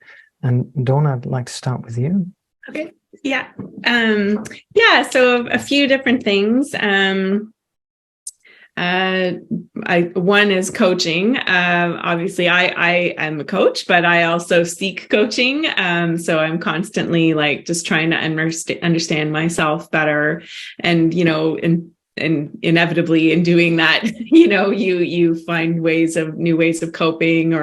And Dawn, I'd like to start with you. Okay. Yeah. So a few different things. One is coaching. Obviously I am a coach, but I also seek coaching. So I'm constantly like just trying to understand myself better, and, and inevitably in doing that, you find new ways of coping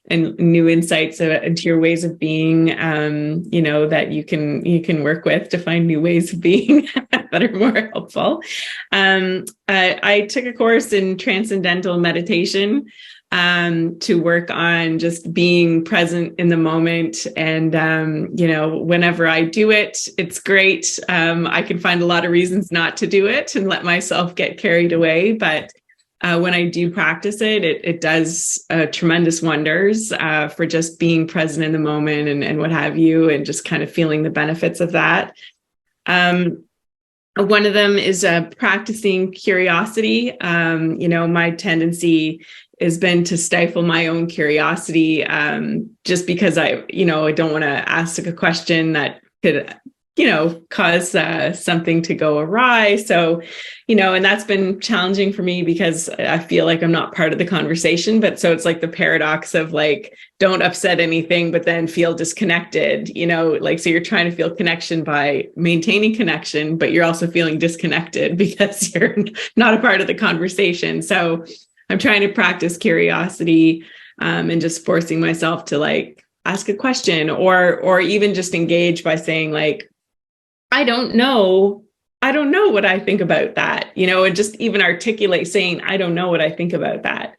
and new insights into your ways of being, that you can work with to find new ways of being that are more helpful. I took a course in transcendental meditation to work on just being present in the moment. And, whenever I do it, it's great. I can find a lot of reasons not to do it and let myself get carried away. But when I do practice it, it does tremendous wonders for just being present in the moment and what have you, and just kind of feeling the benefits of that. One of them is practicing curiosity. My tendency has been to stifle my own curiosity, just because I don't want to ask a question that could, cause something to go awry. So, and that's been challenging for me because I feel like I'm not part of the conversation. But so it's like the paradox of like, don't upset anything, but then feel disconnected, so you're trying to feel connection by maintaining connection, but you're also feeling disconnected because you're not a part of the conversation. So I'm trying to practice curiosity, and just forcing myself to like ask a question or even just engage by saying like, I don't know what I think about that, and just even articulate saying, I don't know what I think about that.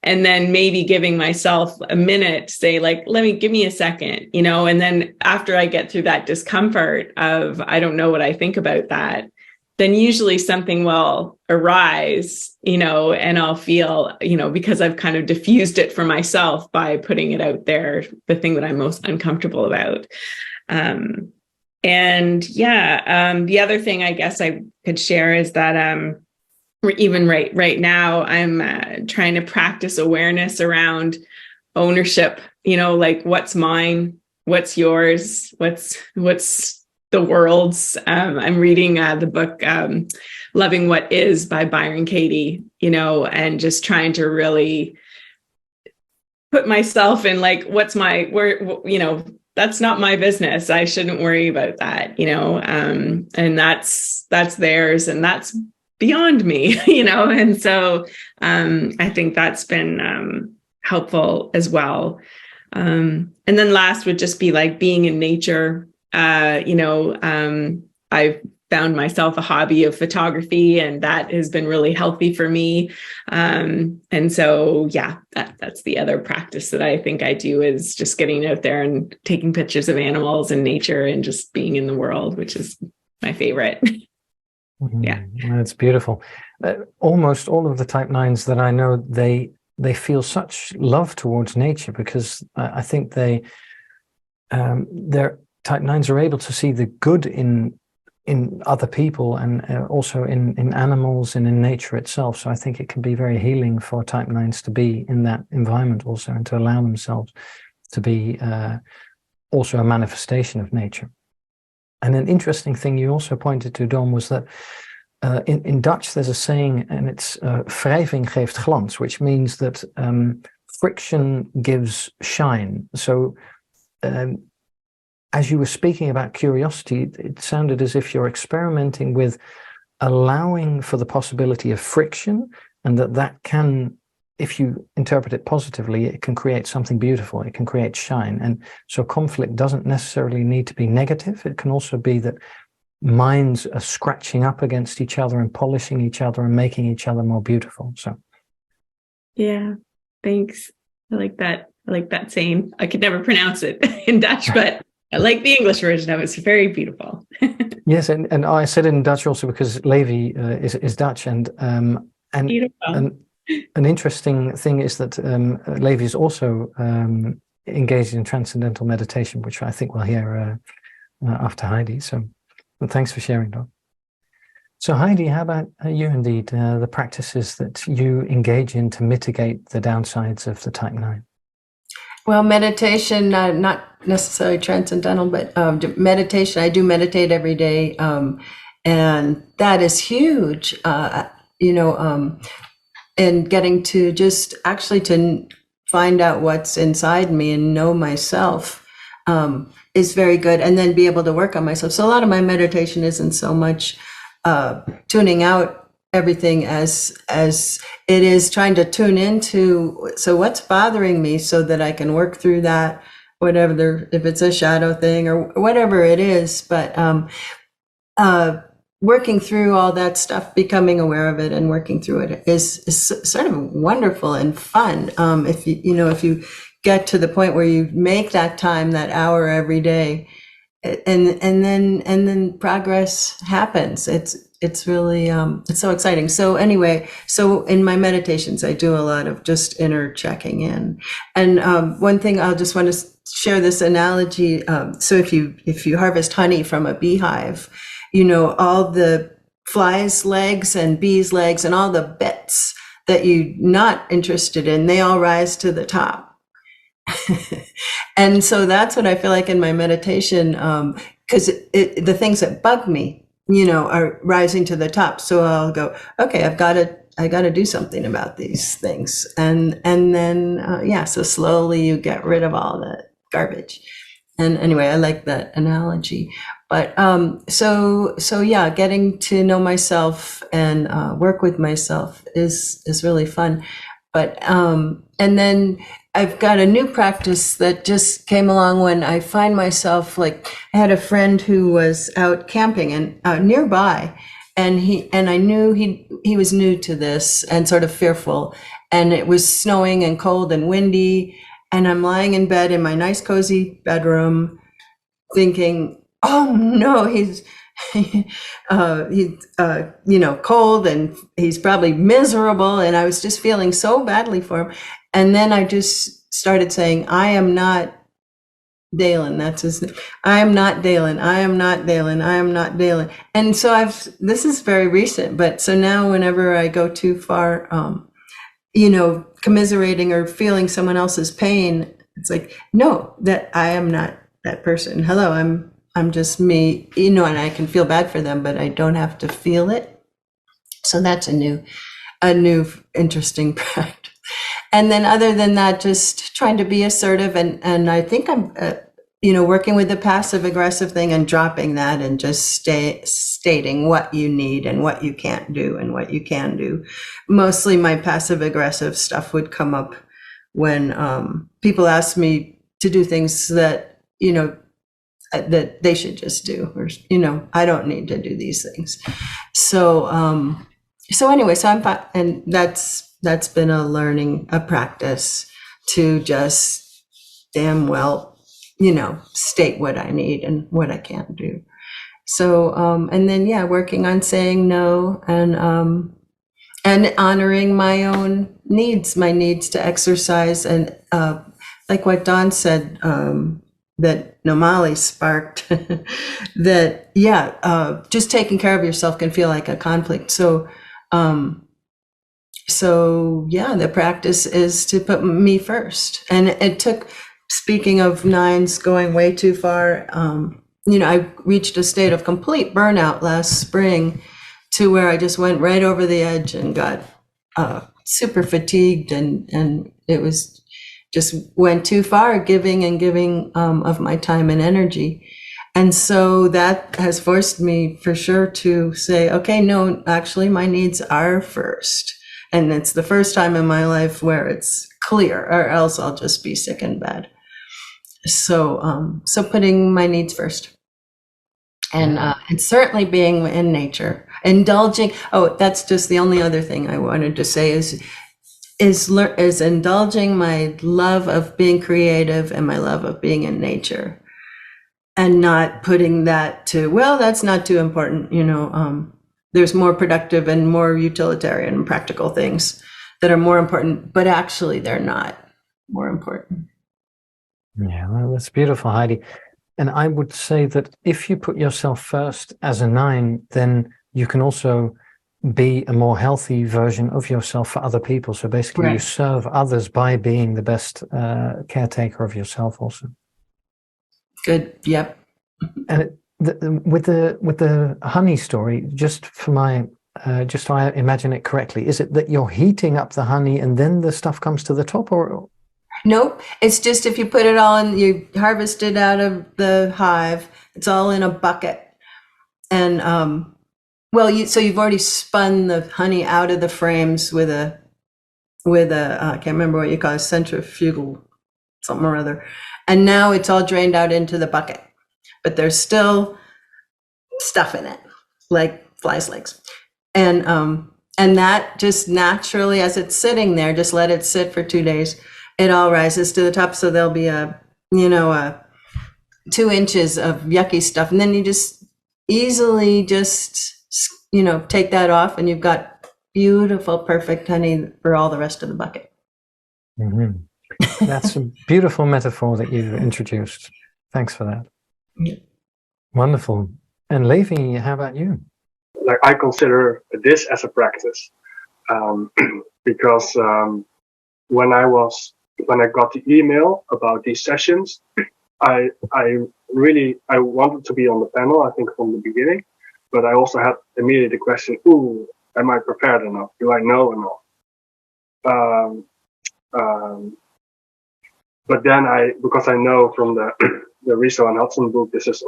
And then maybe giving myself a minute, say like, give me a second, and then after I get through that discomfort of, I don't know what I think about that, then usually something will arise, and I'll feel, because I've kind of diffused it for myself by putting it out there, the thing that I'm most uncomfortable about. The other thing I guess I could share is that even right now, I'm trying to practice awareness around ownership, like what's mine, what's yours, what's the world's. I'm reading the book Loving What Is by Byron Katie, and just trying to really put myself in like, what's my, that's not my business. I shouldn't worry about that, and that's theirs and that's beyond me, and so I think that's been helpful as well. And then last would just be like being in nature. I've found myself a hobby of photography, and that has been really healthy for me. And so, that's the other practice that I think I do, is just getting out there and taking pictures of animals and nature and just being in the world, which is my favorite. Yeah. That's beautiful. Almost all of the type 9s that I know, they feel such love towards nature, because I think their type 9s are able to see the good in other people and also in animals and in nature itself. So I think it can be very healing for type 9s to be in that environment also, and to allow themselves to be also a manifestation of nature. And an interesting thing you also pointed to, Dawn, was that in Dutch, there's a saying, and it's wrijving geeft glans, which means that friction gives shine. So as you were speaking about curiosity, it sounded as if you're experimenting with allowing for the possibility of friction, and that can, if you interpret it positively, it can create something beautiful. It can create shine. And so conflict doesn't necessarily need to be negative. It can also be that minds are scratching up against each other and polishing each other and making each other more beautiful. So yeah, thanks. I like that saying. I could never pronounce it in Dutch, but I like the English version of it. It's very beautiful. Yes, and I said it in Dutch also because Levi is Dutch, and Beautiful. an interesting thing is that Levi is also engaged in transcendental meditation, which I think we'll hear after Heidi. So thanks for sharing, Doc. So Heidi, how about you indeed, the practices that you engage in to mitigate the downsides of the type 9? Well, meditation, not necessarily transcendental, but meditation. I do meditate every day, and that is huge. And getting to just actually to find out what's inside me and know myself is very good, and then be able to work on myself. So a lot of my meditation isn't so much tuning out everything as it is trying to tune into, so what's bothering me, so that I can work through that, whatever, if it's a shadow thing or whatever it is. But working through all that stuff, becoming aware of it and working through it is sort of wonderful and fun. If you get to the point where you make that time, that hour every day, and then progress happens. It's really it's so exciting. So anyway, so in my meditations, I do a lot of just inner checking in. And one thing I'll just want to share this analogy. So if you harvest honey from a beehive, all the flies' legs and bees' legs and all the bits that you're not interested in, they all rise to the top. And so that's what I feel like in my meditation, because the things that bug me, are rising to the top. So I'll go, okay, I got to do something about these things. And then, so slowly you get rid of all the garbage. And anyway, I like that analogy. But so yeah, getting to know myself and work with myself is really fun. But and then I've got a new practice that just came along when I find myself, like, I had a friend who was out camping and nearby, and I knew he was new to this and sort of fearful, and it was snowing and cold and windy, and I'm lying in bed in my nice cozy bedroom thinking, oh no, he's cold and he's probably miserable, and I was just feeling so badly for him. And then I just started saying, I am not Dalen. That's his name. I am not Dalen. I am not Dalen. I am not Dalen. And so this is very recent, but so now whenever I go too far, commiserating or feeling someone else's pain, it's like, no, that I am not that person. Hello, I'm just me, and I can feel bad for them, but I don't have to feel it. So that's a new interesting practice. And then other than that, just trying to be assertive. And I think I'm, working with the passive aggressive thing and dropping that and just stating what you need and what you can't do and what you can do. Mostly my passive aggressive stuff would come up when people ask me to do things that, that they should just do, or, I don't need to do these things. So anyway, and that's been a practice to just damn well, state what I need and what I can't do. So, and then, working on saying no and honoring my own needs, my needs to exercise. And like what Don said, that Nomali sparked, that, just taking care of yourself can feel like a conflict. So the practice is to put me first. And it took, speaking of nines going way too far, I reached a state of complete burnout last spring to where I just went right over the edge and got super fatigued, and it was just went too far, giving of my time and energy. And so that has forced me for sure to say, okay, no, actually my needs are first. And it's the first time in my life where it's clear, or else I'll just be sick and bad. So, so putting my needs first. And certainly being in nature, indulging. Oh, that's just the only other thing I wanted to say is indulging my love of being creative and my love of being in nature, and not putting that to, well, that's not too important. There's more productive and more utilitarian and practical things that are more important, but actually they're not more important. Yeah, well, that's beautiful, Heidi. And I would say that if you put yourself first as a 9, then you can also be a more healthy version of yourself for other people. So basically, you serve others by being the best caretaker of yourself also. Good. Yep. And with the honey story, just so I imagine it correctly, is it that you're heating up the honey and then the stuff comes to the top, or? Nope. It's just if you put it all in, you harvest it out of the hive, it's all in a bucket. And, so you've already spun the honey out of the frames with a I can't remember what you call it, centrifugal, something or other. And now it's all drained out into the bucket, but there's still stuff in it, like flies' legs. And that just naturally, as it's sitting there, just let it sit for 2 days, it all rises to the top. So there'll be a 2 inches of yucky stuff. And then you just easily take that off, and you've got beautiful, perfect honey for all the rest of the bucket. Mm-hmm. That's a beautiful metaphor that you introduced. Thanks for that. Yeah. Wonderful. And Levi, how about you? Like, I consider this as a practice, because when I got the email about these sessions, I wanted to be on the panel, I think, from the beginning, but I also had immediately the question, am I prepared enough? Do I know enough? But then because I know from the Riso and Hudson book, this is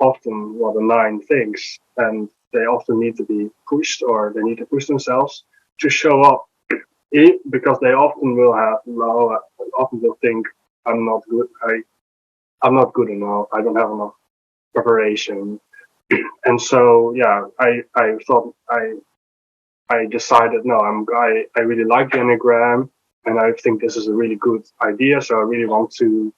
often what the 9 thinks, and they often need to be pushed, or they need to push themselves to show up, because they often will think, I'm not good. I'm not good enough. I don't have enough preparation. And so, I thought I decided, no, I really like the Enneagram, and I think this is a really good idea. So I really want to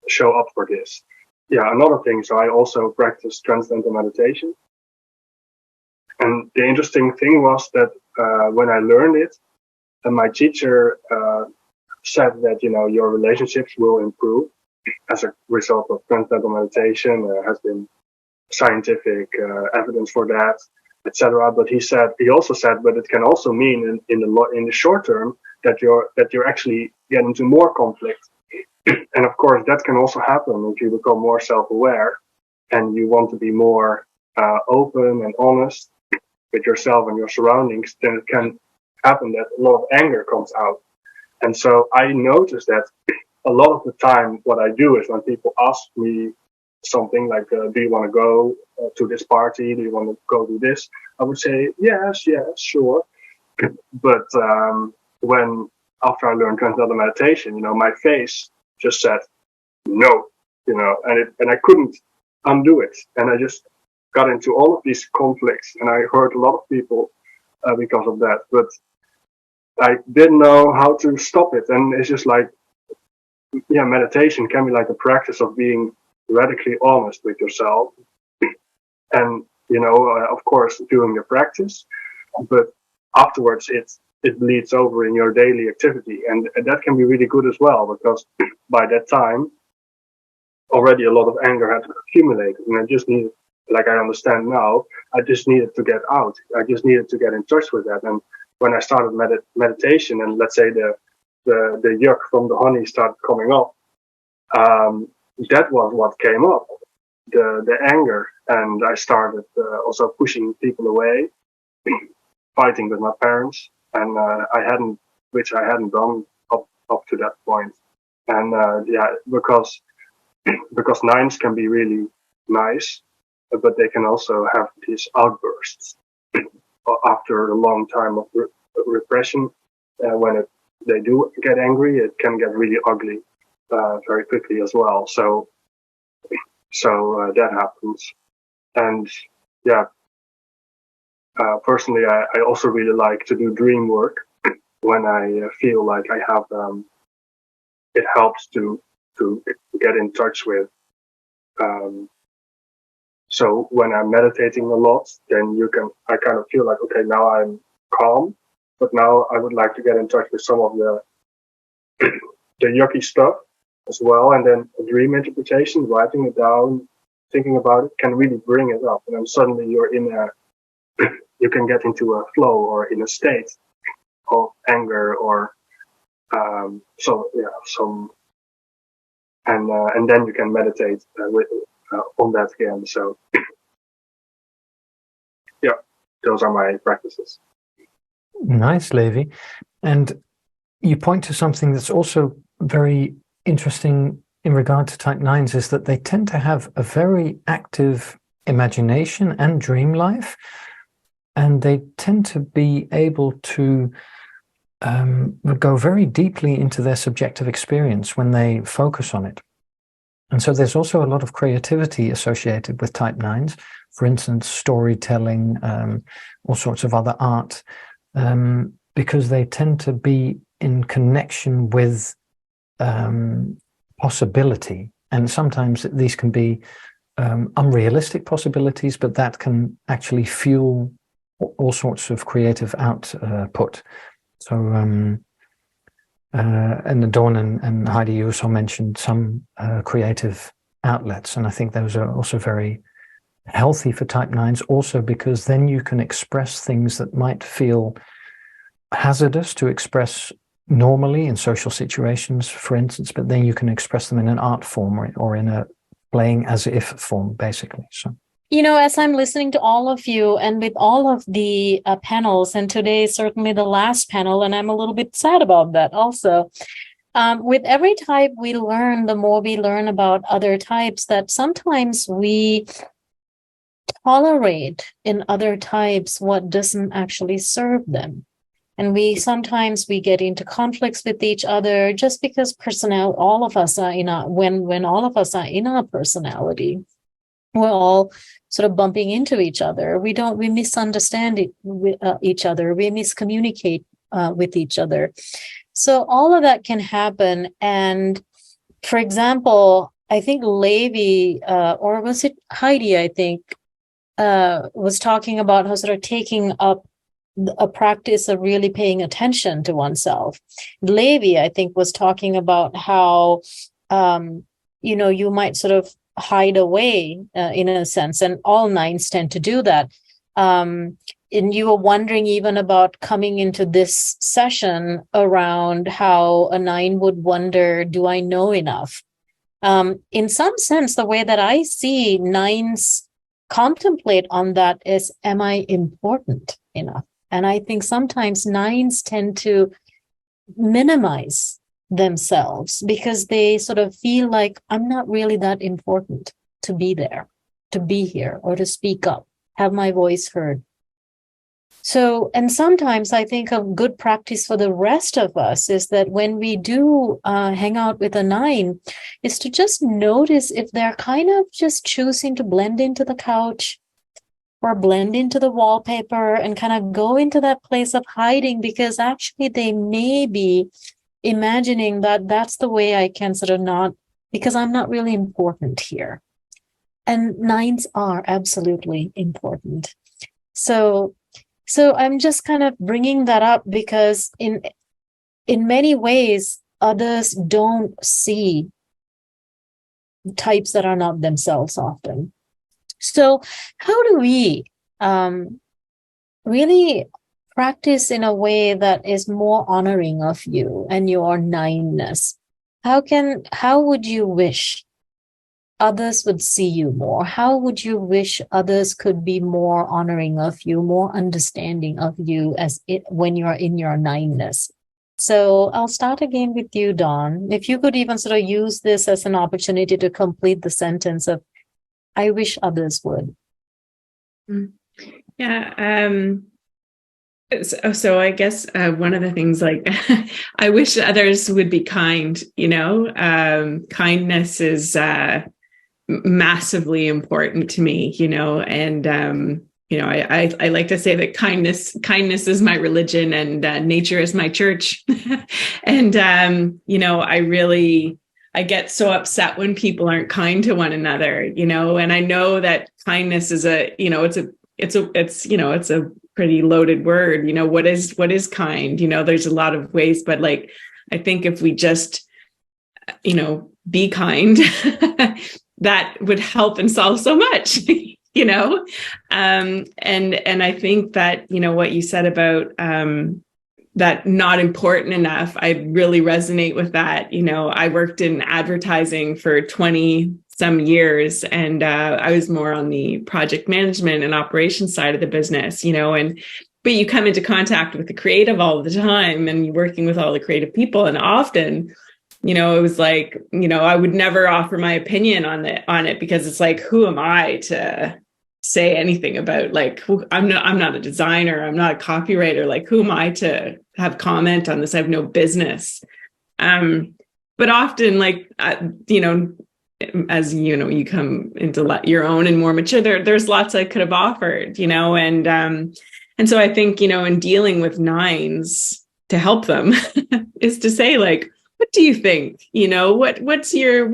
show up for this. Yeah, another thing. So I also practice transcendental meditation. And the interesting thing was that when I learned it, my teacher said that, your relationships will improve as a result of transcendental meditation. There has been scientific evidence for that, etc. But he also said, but it can also mean in the short term that you're actually getting into more conflict. And of course, that can also happen if you become more self-aware and you want to be more open and honest with yourself and your surroundings. Then it can happen that a lot of anger comes out. And so I noticed that a lot of the time, what I do is when people ask me something like, do you want to go to this party? Do you want to go do this? I would say, yes, sure. But after I learned transcendental meditation, my face just said no, and I couldn't undo it. And I just got into all of these conflicts, and I hurt a lot of people because of that. But I didn't know how to stop it. And it's just like, meditation can be like a practice of being radically honest with yourself, and of course doing the practice, but afterwards it bleeds over in your daily activity, and that can be really good as well, because by that time already a lot of anger had accumulated, and I just needed, like I understand now, I just needed to get out. I just needed to get in touch with that. And when I started meditation, and let's say the yuck from the honey started coming up, that was what came up. the anger, and I started also pushing people away, fighting with my parents, and which I hadn't done up to that point. And because nines can be really nice, but they can also have these outbursts after a long time of repression. When they do get angry, it can get really ugly very quickly as well. So that happens. And personally, I also really like to do dream work when I feel like I have. It helps to get in touch with. So when I'm meditating a lot, then I kind of feel like, okay, now I'm calm, but now I would like to get in touch with some of the yucky stuff as well. And then a dream interpretation, writing it down, thinking about it, can really bring it up. And then suddenly you can get into a flow or in a state of anger or and then you can meditate on that again. So those are my practices. Nice, Levi. And you point to something that's also very interesting in regard to type 9s, is that they tend to have a very active imagination and dream life, and they tend to be able to go very deeply into their subjective experience when they focus on it. And so there's also a lot of creativity associated with type 9s, for instance, storytelling, all sorts of other art, because they tend to be in connection with possibility. And sometimes these can be unrealistic possibilities, but that can actually fuel all sorts of creative output. So, and Dawn and Heidi, you also mentioned some creative outlets, and I think those are also very healthy for type 9s, also because then you can express things that might feel hazardous to express normally in social situations, for instance, but then you can express them in an art form or in a playing as if form, basically. So, as I'm listening to all of you and with all of the panels, and today is certainly the last panel, and I'm a little bit sad about that also. With every type we learn, the more we learn about other types, that sometimes we tolerate in other types what doesn't actually serve them. And sometimes we get into conflicts with each other just because all of us are when all of us are in our personality, we're all sort of bumping into each other. We misunderstand each other. We miscommunicate with each other. So all of that can happen. And for example, I think Levi, or was it Heidi, I think, was talking about how sort of taking up a practice of really paying attention to oneself. Levi, I think, was talking about how, you might sort of hide away in a sense, and all 9s tend to do that. And you were wondering even about coming into this session around how a 9 would wonder, do I know enough? In some sense, the way that I see 9s contemplate on that is, am I important enough? And I think sometimes 9s tend to minimize themselves because they sort of feel like, I'm not really that important to be there, to be here, or to speak up, have my voice heard. So, and sometimes I think a good practice for the rest of us is that when we do hang out with a 9, is to just notice if they're kind of just choosing to blend into the couch or blend into the wallpaper and kind of go into that place of hiding, because actually they may be imagining that that's the way I can sort of not, because I'm not really important here. And 9s are absolutely important. So I'm just kind of bringing that up because in many ways, others don't see types that are not themselves often. So how do we really practice in a way that is more honoring of you and your 9ness? How would you wish others would see you more? How would you wish others could be more honoring of you, more understanding of you when you're in your nineness? So I'll start again with you, Dawn. If you could even sort of use this as an opportunity to complete the sentence of, I wish others would. Yeah. So I guess one of the things, like, I wish others would be kind, kindness is massively important to me, and I like to say that kindness is my religion, and nature is my church. And I get so upset when people aren't kind to one another, and I know that kindness is it's a pretty loaded word. What is kind? There's a lot of ways, but like, I think if we just be kind, that would help and solve so much. And I think that what you said about that not important enough, I really resonate with that. I worked in advertising for 20 some years, and I was more on the project management and operations side of the business, but you come into contact with the creative all the time, and you're working with all the creative people, and often it was like, I would never offer my opinion on it, because it's like, who am I to say anything about, like, I'm not a designer, I'm not a copywriter, like, who am I to have comment on this? I have no business. But often, like, as you come into your own and more mature, there's lots I could have offered, and so I think, in dealing with nines, to help them is to say, like, what do you think? What's your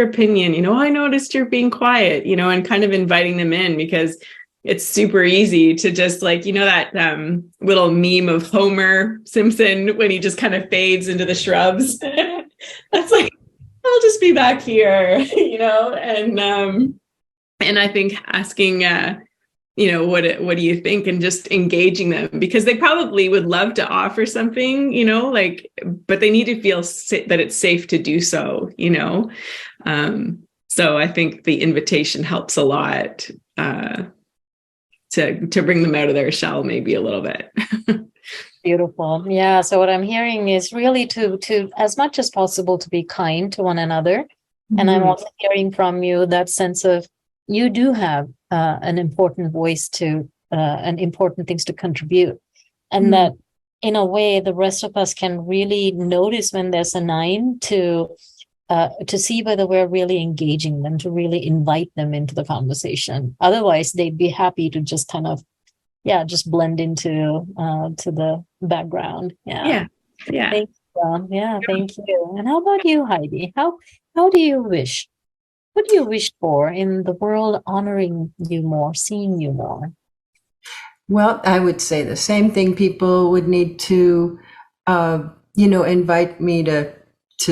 opinion? I noticed you're being quiet, and kind of inviting them in, because it's super easy to just, like, that little meme of Homer Simpson when he just kind of fades into the shrubs. That's like, I'll just be back here, and I think asking, what do you think, and just engaging them, because they probably would love to offer something, but they need to feel that it's safe to do so, so I think the invitation helps a lot, to bring them out of their shell, maybe a little bit. Beautiful. Yeah. So what I'm hearing is really to as much as possible to be kind to one another. Mm-hmm. And I'm also hearing from you that sense of, you do have an important voice and important things to contribute. And that in a way, the rest of us can really notice when there's a nine to see whether we're really engaging them, to really invite them into the conversation. Otherwise, they'd be happy to just kind of, just blend into to the background. Yeah. Thank you. Thank you. And how about you, Heidi? How do you wish? What do you wish for in the world honoring you more, seeing you more? Well, I would say the same thing. People would need to, invite me to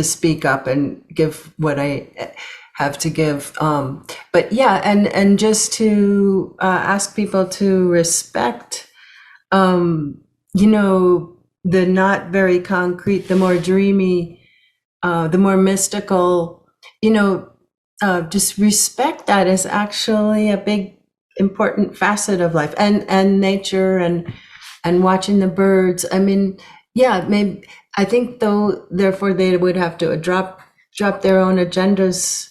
speak up and give what I have to give. But yeah, and just to ask people to respect, the not very concrete, the more dreamy, the more mystical, just respect that is actually a big, important facet of life, and nature, and watching the birds. I mean, maybe I think therefore they would have to drop their own agendas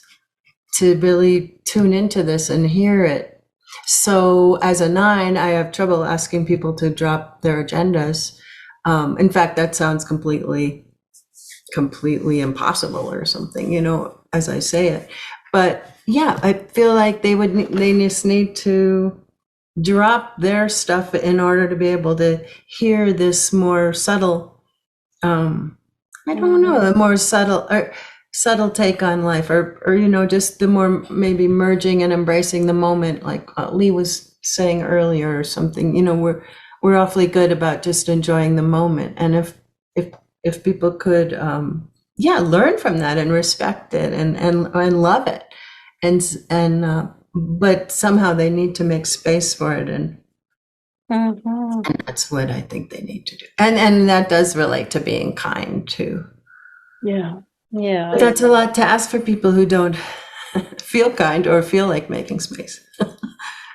to really tune into this and hear it. So as a 9, I have trouble asking people to drop their agendas. In fact, that sounds completely impossible or something, as I say it. But I feel like they just need to drop their stuff in order to be able to hear this more subtle, I don't know, a more subtle take on life, or just the more maybe merging and embracing the moment, like Lee was saying earlier, or something. We're awfully good about just enjoying the moment, and if people could learn from that and respect it and love it, and but somehow they need to make space for it, and that's what I think they need to do, and that does relate to being kind too. Yeah. Yeah. But that's a lot to ask for people who don't feel kind or feel like making space.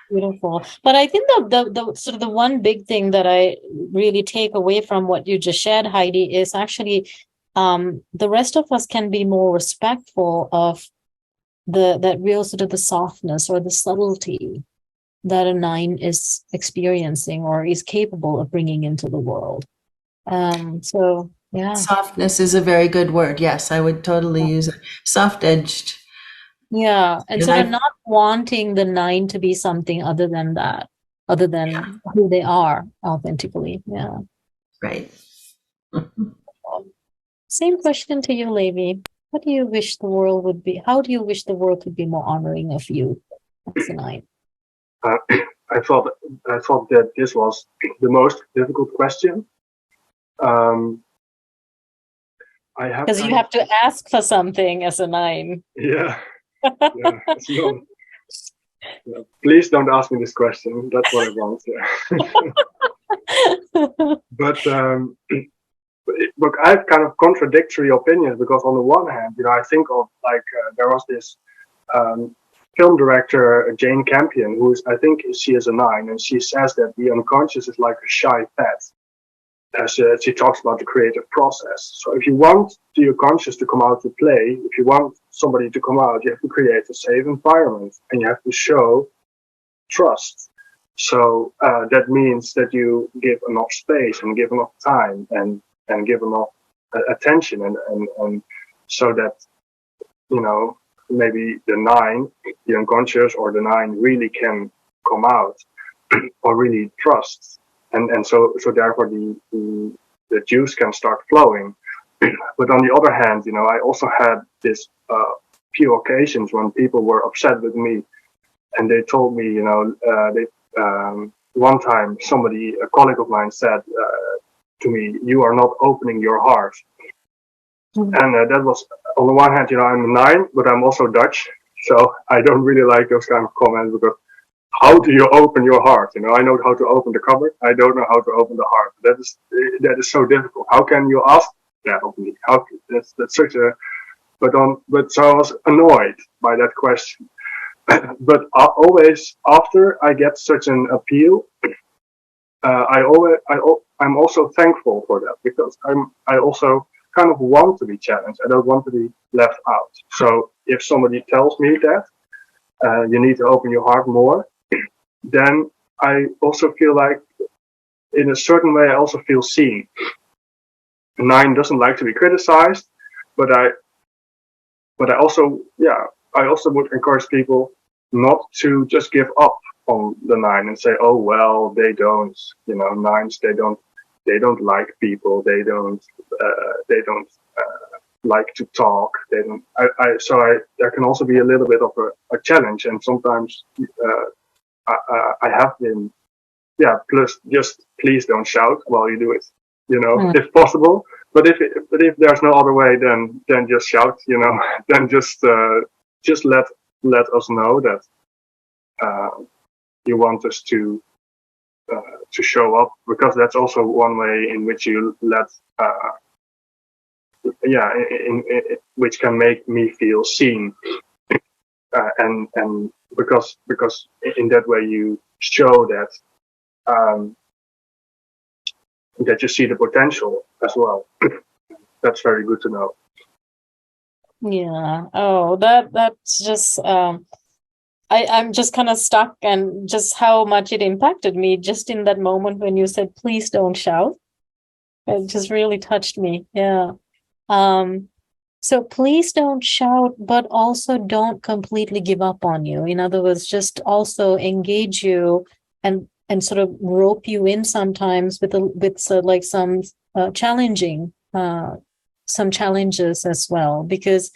Beautiful. But I think the sort of the one big thing that I really take away from what you just shared, Heidi, is actually the rest of us can be more respectful of that real sort of the softness or the subtlety that a 9 is experiencing or is capable of bringing into the world. So yeah. Softness is a very good word. Yes, I would totally use it. Soft-edged. Yeah. And And sort of I- not wanting the 9 to be something other than that, other than who they are authentically. Yeah. Right. Same question to you, Levi. What do you wish the world would be? How do you wish the world could be more honoring of you as a 9? I thought that this was the most difficult question. I have Because you have to ask for something as a 9. yeah. It's not, please don't ask me this question. That's what I want. Yeah. But look, I have kind of contradictory opinions because on the one hand, I think of there was this film director Jane Campion, I think she is a 9, and she says that the unconscious is like a shy pet. As she talks about the creative process. So if you want your conscious to come out to play, if you want somebody to come out, you have to create a safe environment and you have to show trust. So that means that you give enough space and give enough time and give enough attention and so that, maybe the 9, the unconscious or the 9 really can come out or really trust. And so therefore the juice can start flowing. But on the other hand, I also had this few occasions when people were upset with me, and they told me, one time a colleague of mine said to me, "You are not opening your heart." Mm-hmm. And that was, on the one hand, I'm a 9, but I'm also Dutch, so I don't really like those kind of comments because. How do you open your heart? I know how to open the cupboard. I don't know how to open the heart. That is so difficult. How can you ask that of me? That's such a. But so I was annoyed by that question. But always after I get such an appeal, I'm also thankful for that because I also kind of want to be challenged. I don't want to be left out. So if somebody tells me that you need to open your heart more. Then I also feel like, in a certain way, I also feel seen. 9 doesn't like to be criticized, but I also would encourage people not to just give up on the 9 and say, oh well, they don't, 9s they don't like people, they don't like to talk, they don't. There can also be a little bit of a challenge, and sometimes. I have been, plus just please don't shout while you do it, if possible. But if there's no other way, then just shout, then just let us know that you want us to show up, because that's also one way in which you let, which can make me feel seen. And because in that way you show that that you see the potential as well. That's very good to know. Yeah. Oh, that's just I'm just kind of stuck, and just how much it impacted me just in that moment when you said, please don't shout. It just really touched me. Yeah. So please don't shout, but also don't completely give up on you. In other words, just also engage you and sort of rope you in sometimes with some challenging some challenges as well, because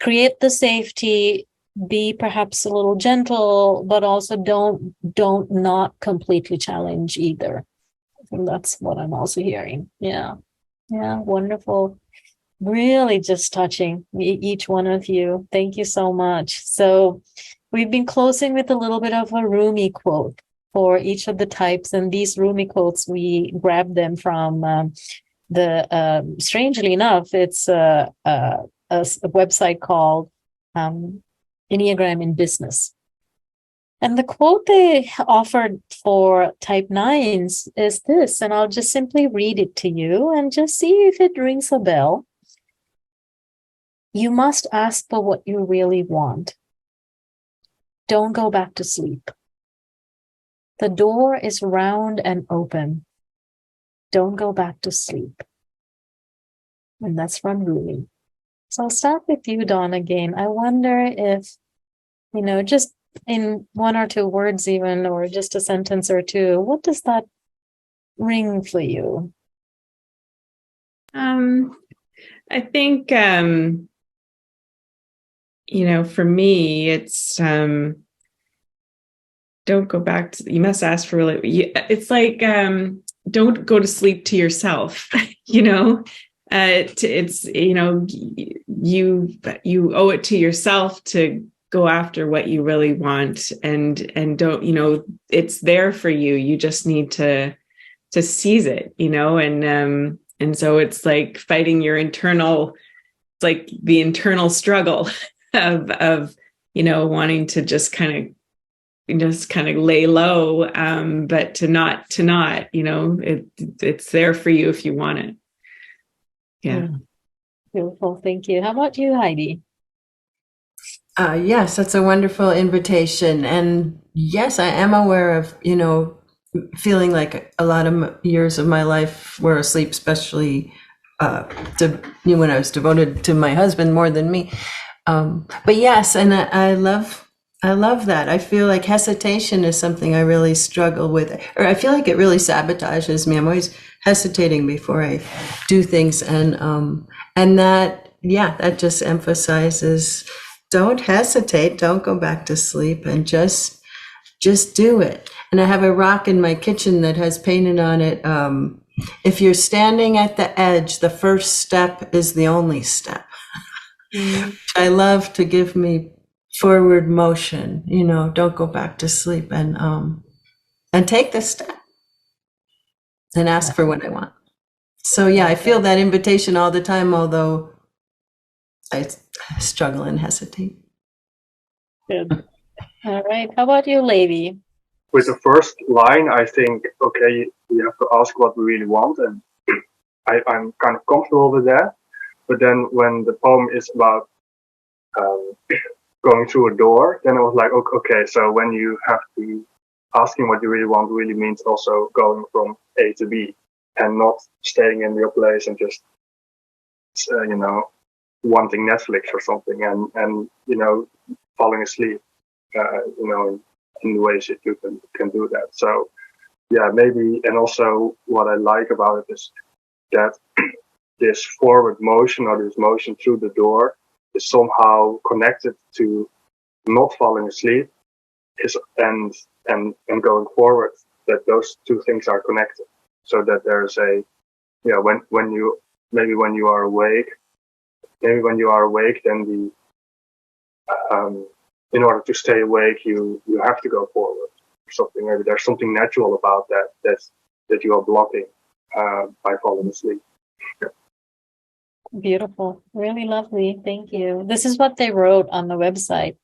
create the safety, be perhaps a little gentle, but also don't not completely challenge either. I think that's what I'm also hearing. Yeah. Wonderful. Really just touching each one of you. Thank you so much. So we've been closing with a little bit of a Rumi quote for each of the types. And these Rumi quotes, we grabbed them from strangely enough, it's a website called Enneagram in Business. And the quote they offered for type 9s is this, and I'll just simply read it to you and just see if it rings a bell. You must ask for what you really want. Don't go back to sleep. The door is round and open. Don't go back to sleep. And that's from Rumi. So I'll start with you, Dawn, again. I wonder if, just in one or two words even, or just a sentence or two, what does that ring for you? I think, for me, it's don't go back to, you must ask for really, it's like, don't go to sleep to yourself, it's, you owe it to yourself to go after what you really want, and don't, it's there for you. You just need to seize it, and so it's like fighting your internal, it's like the internal struggle of wanting to just kind of lay low, but to not, it's there for you if you want it. Yeah. Beautiful. Thank you. How about you, Heidi? Yes, that's a wonderful invitation. And yes, I am aware of, feeling like a lot of years of my life were asleep, especially when I was devoted to my husband more than me. But yes, and I love that. I feel like hesitation is something I really struggle with, or I feel like it really sabotages me. I'm always hesitating before I do things, and that just emphasizes, don't hesitate, don't go back to sleep, and just do it. And I have a rock in my kitchen that has painted on it, if you're standing at the edge, the first step is the only step. I love to give me forward motion, don't go back to sleep, and take the step and ask for what I want. So yeah, I feel that invitation all the time, although I struggle and hesitate. Good. All right. How about you, Levi? With the first line, I think, okay, we have to ask what we really want, and I'm kind of comfortable with that. But then when the poem is about going through a door, then I was like, okay, so when you have to asking what you really want really means also going from A to B, and not staying in your place and just wanting Netflix or something, and falling asleep in the ways that you can do that. So yeah, maybe. And also what I like about it is that this forward motion, or this motion through the door, is somehow connected to not falling asleep and going forward, that those two things are connected, so that there's when you are awake, then in order to stay awake, you have to go forward or something. Maybe there's something natural about that you are blocking by falling asleep. Beautiful. Really lovely. Thank you. This is what they wrote on the website.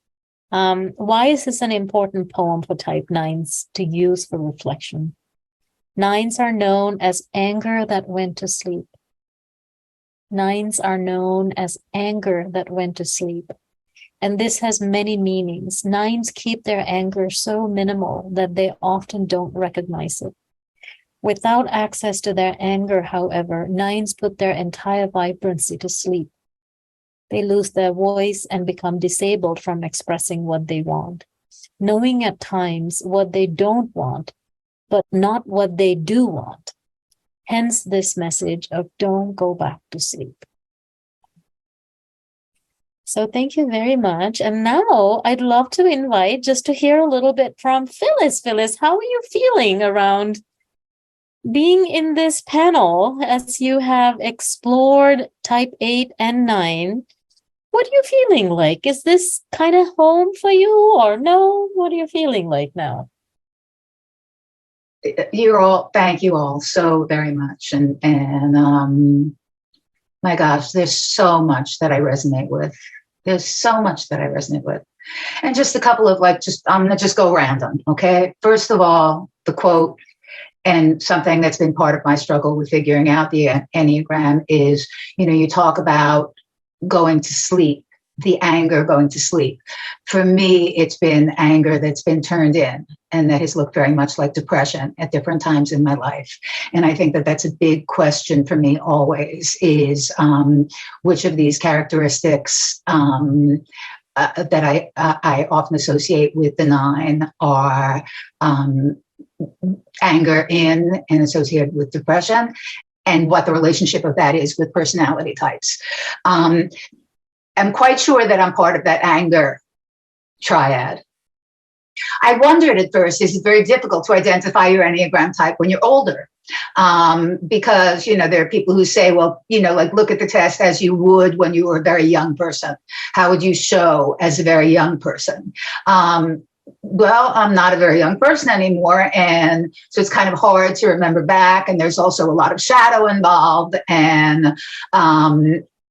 Why is this an important poem for type 9s to use for reflection? 9s are known as anger that went to sleep. 9s are known as anger that went to sleep. And this has many meanings. 9s keep their anger so minimal that they often don't recognize it. Without access to their anger, however, 9s put their entire vibrancy to sleep. They lose their voice and become disabled from expressing what they want, knowing at times what they don't want, but not what they do want. Hence this message of don't go back to sleep. So thank you very much. And now I'd love to invite just to hear a little bit from Phyllis. Phyllis, how are you feeling around being in this panel as you have explored type 8 and 9? What are you feeling like? Is this kind of home for you or no? What are you feeling like now? Thank you all so very much. And my gosh, there's so much that I resonate with. There's so much that I resonate with. And just a couple of I'm going to just go random. Okay. First of all, the quote, and something that's been part of my struggle with figuring out the Enneagram is, you talk about going to sleep, the anger going to sleep. For me, it's been anger that's been turned in and that has looked very much like depression at different times in my life. And I think that that's a big question for me always is which of these characteristics that I often associate with the 9 are anger in and associated with depression, and what the relationship of that is with personality types. I'm quite sure that I'm part of that anger triad. I wondered at first, is it very difficult to identify your Enneagram type when you're older? Because, there are people who say, well, look at the test as you would when you were a very young person. How would you show as a very young person? Well, I'm not a very young person anymore. And so it's kind of hard to remember back. And there's also a lot of shadow involved. And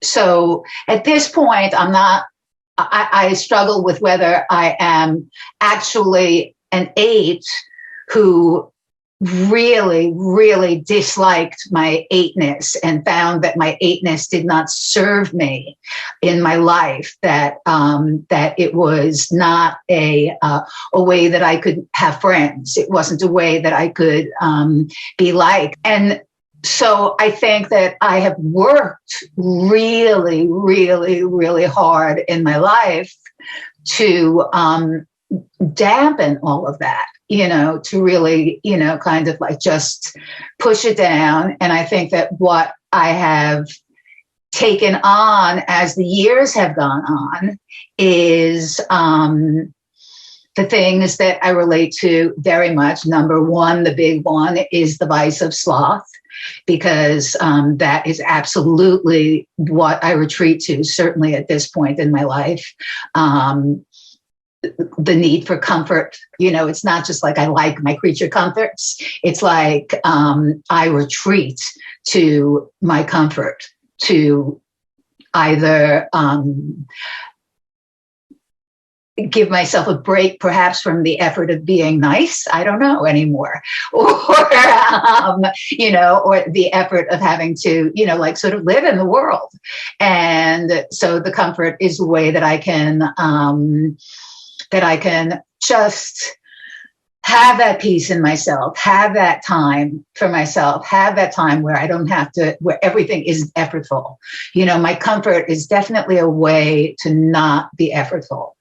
so at this point, I struggle with whether I am actually an 8 who really, really disliked my 8-ness and found that my 8-ness did not serve me in my life, that it was not a way that I could have friends. It wasn't a way that I could be liked. And so I think that I have worked really, really, really hard in my life to dampen all of that, to really, kind of just push it down. And I think that what I have taken on as the years have gone on is the things that I relate to very much. Number one, the big one is the vice of sloth, because that is absolutely what I retreat to, certainly at this point in my life. The need for comfort, it's not just like I like my creature comforts. It's like I retreat to my comfort, to either give myself a break, perhaps from the effort of being nice. I don't know anymore, or the effort of having to, sort of live in the world. And so the comfort is a way that I can just have that peace in myself, have that time for myself, have that time where I don't have to, where everything isn't effortful. My comfort is definitely a way to not be effortful.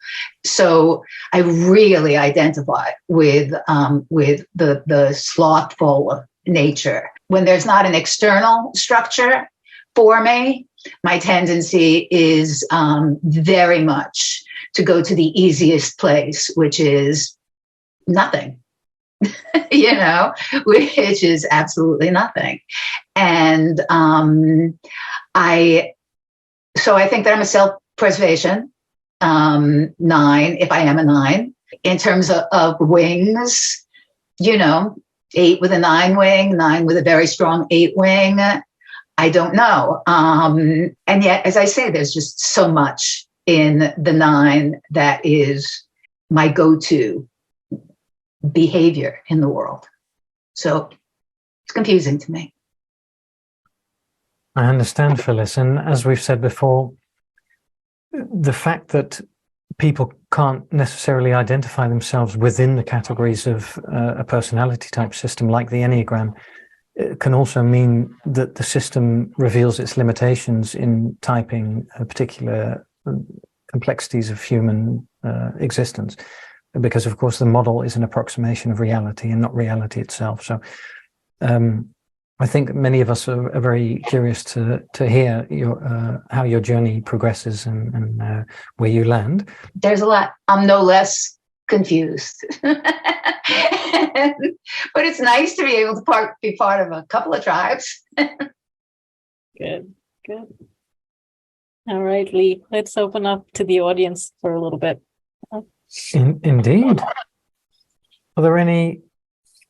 So I really identify with the slothful nature. When there's not an external structure for me, my tendency is very much to go to the easiest place, which is nothing, which is absolutely nothing. And I think that I'm a self-preservation 9, if I am a 9. In terms of wings, 8 with a 9 wing, 9 with a very strong 8 wing, I don't know. And yet, as I say, there's just so much in the 9 that is my go-to behavior in the world. So it's confusing to me. I understand, Phyllis. And as we've said before, the fact that people can't necessarily identify themselves within the categories of a personality type system like the Enneagram can also mean that the system reveals its limitations in typing particular complexities of human existence. Because, of course, the model is an approximation of reality and not reality itself. So I think many of us are very curious to hear how your journey progresses and where you land. There's a lot. I'm no less confused. But it's nice to be able to be part of a couple of tribes. Good. All right, Lee, let's open up to the audience for a little bit. Indeed. Are there any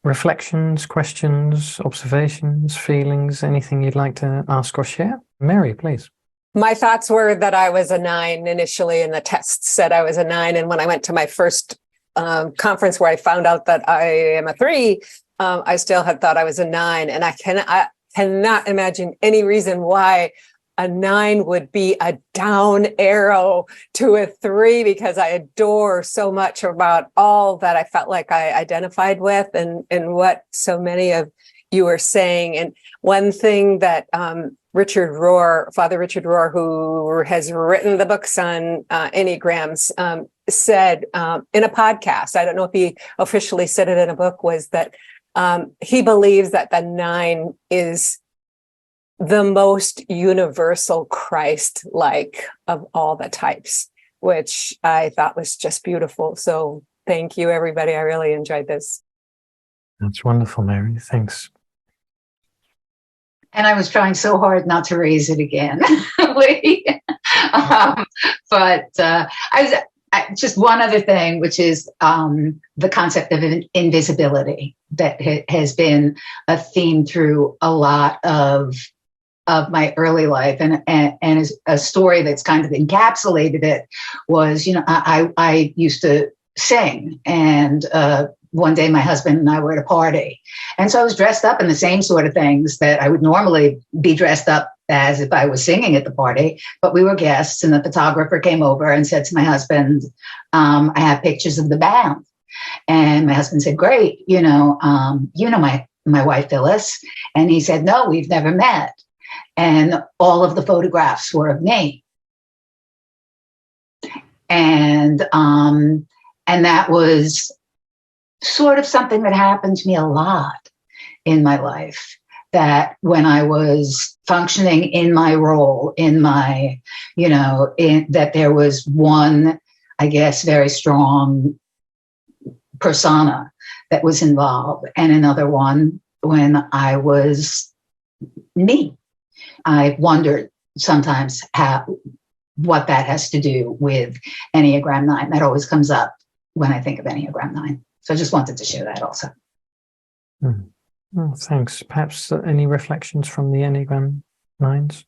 reflections, questions, observations, feelings, anything you'd like to ask or share? Mary, please. My thoughts were that I was a 9 initially, and the test said I was a 9. And when I went to my first conference where I found out that I am a 3, I still had thought I was a 9. And I cannot imagine any reason why a 9 would be a down arrow to a 3, because I adore so much about all that I felt like I identified with, and what so many of you are saying. And one thing that Father Richard Rohr, who has written the books on Enneagrams, said in a podcast, I don't know if he officially said it in a book, was that he believes that the 9 is the most universal Christ-like of all the types, which I thought was just beautiful. So thank you, everybody. I really enjoyed this. That's wonderful, Mary. Thanks. And I was trying so hard not to raise it again. But just one other thing, which is the concept of invisibility that has been a theme through a lot of my early life, and is a story that's kind of encapsulated it. Was, I used to sing, and one day my husband and I were at a party, and so I was dressed up in the same sort of things that I would normally be dressed up as if I was singing at the party, but we were guests, and the photographer came over and said to my husband, I have pictures of the band. And my husband said, great, my wife Phyllis. And he said, no, we've never met. And all of the photographs were of me. And that was sort of something that happened to me a lot in my life, that when I was functioning in my role, that there was one, I guess, very strong persona that was involved, and another one when I was me. I wondered sometimes what that has to do with Enneagram 9. That always comes up when I think of Enneagram 9. So I just wanted to share that also. Well, thanks. Perhaps any reflections from the Enneagram 9s?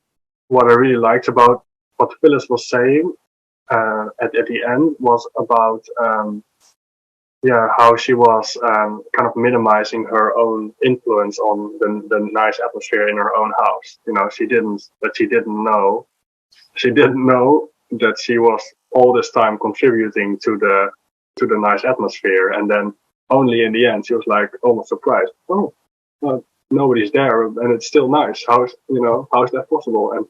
What I really liked about what Phyllis was saying at the end was about how she was kind of minimizing her own influence on the nice atmosphere in her own house. She didn't know that she was all this time contributing to the nice atmosphere, and then only in the end she was like almost surprised. Oh, nobody's there, and it's still nice. How is that possible? And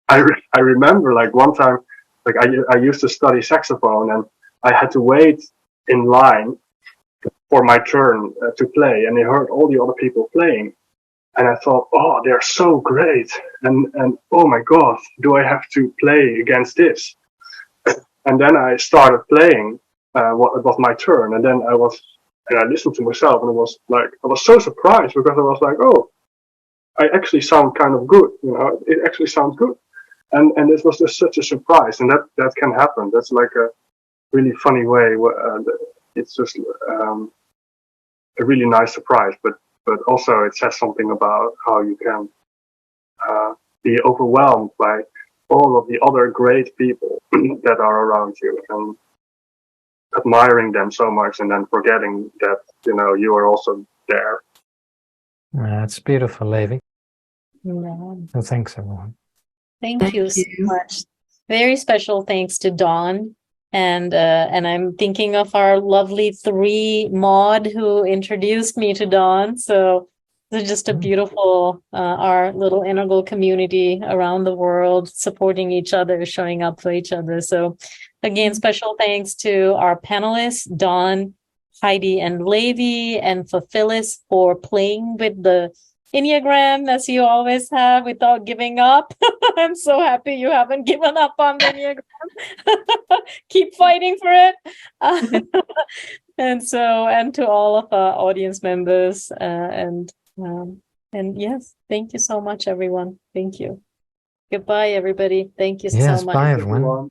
I remember like one time, like I used to study saxophone, and I had to wait in line for my turn to play, and I heard all the other people playing, and I thought, oh, they're so great, and oh my God, do I have to play against this? And then I started playing what was my turn, and then I listened to myself, and it was like I was so surprised, because I was like, oh, I actually sound kind of good, it actually sounds good, and this was just such a surprise, and that can happen. That's like a really funny way. It's just a really nice surprise, but also it says something about how you can be overwhelmed by all of the other great people that are around you, and admiring them so much, and then forgetting that you are also there. That's beautiful, Levi. Yeah. So thanks, everyone. Thank you so much. Very special thanks to Dawn. And I'm thinking of our lovely 3 Maud who introduced me to Dawn. So it's just a beautiful, our little integral community around the world, supporting each other, showing up for each other. So again, special thanks to our panelists, Dawn, Heidi, and Levi, and for Phyllis for playing with the Enneagram, as you always have, without giving up. I'm so happy you haven't given up on the Enneagram. Keep fighting for it. And to all of our audience members, and yes, thank you so much, everyone. Thank you. Goodbye, everybody. Thank you so much. Bye, everyone.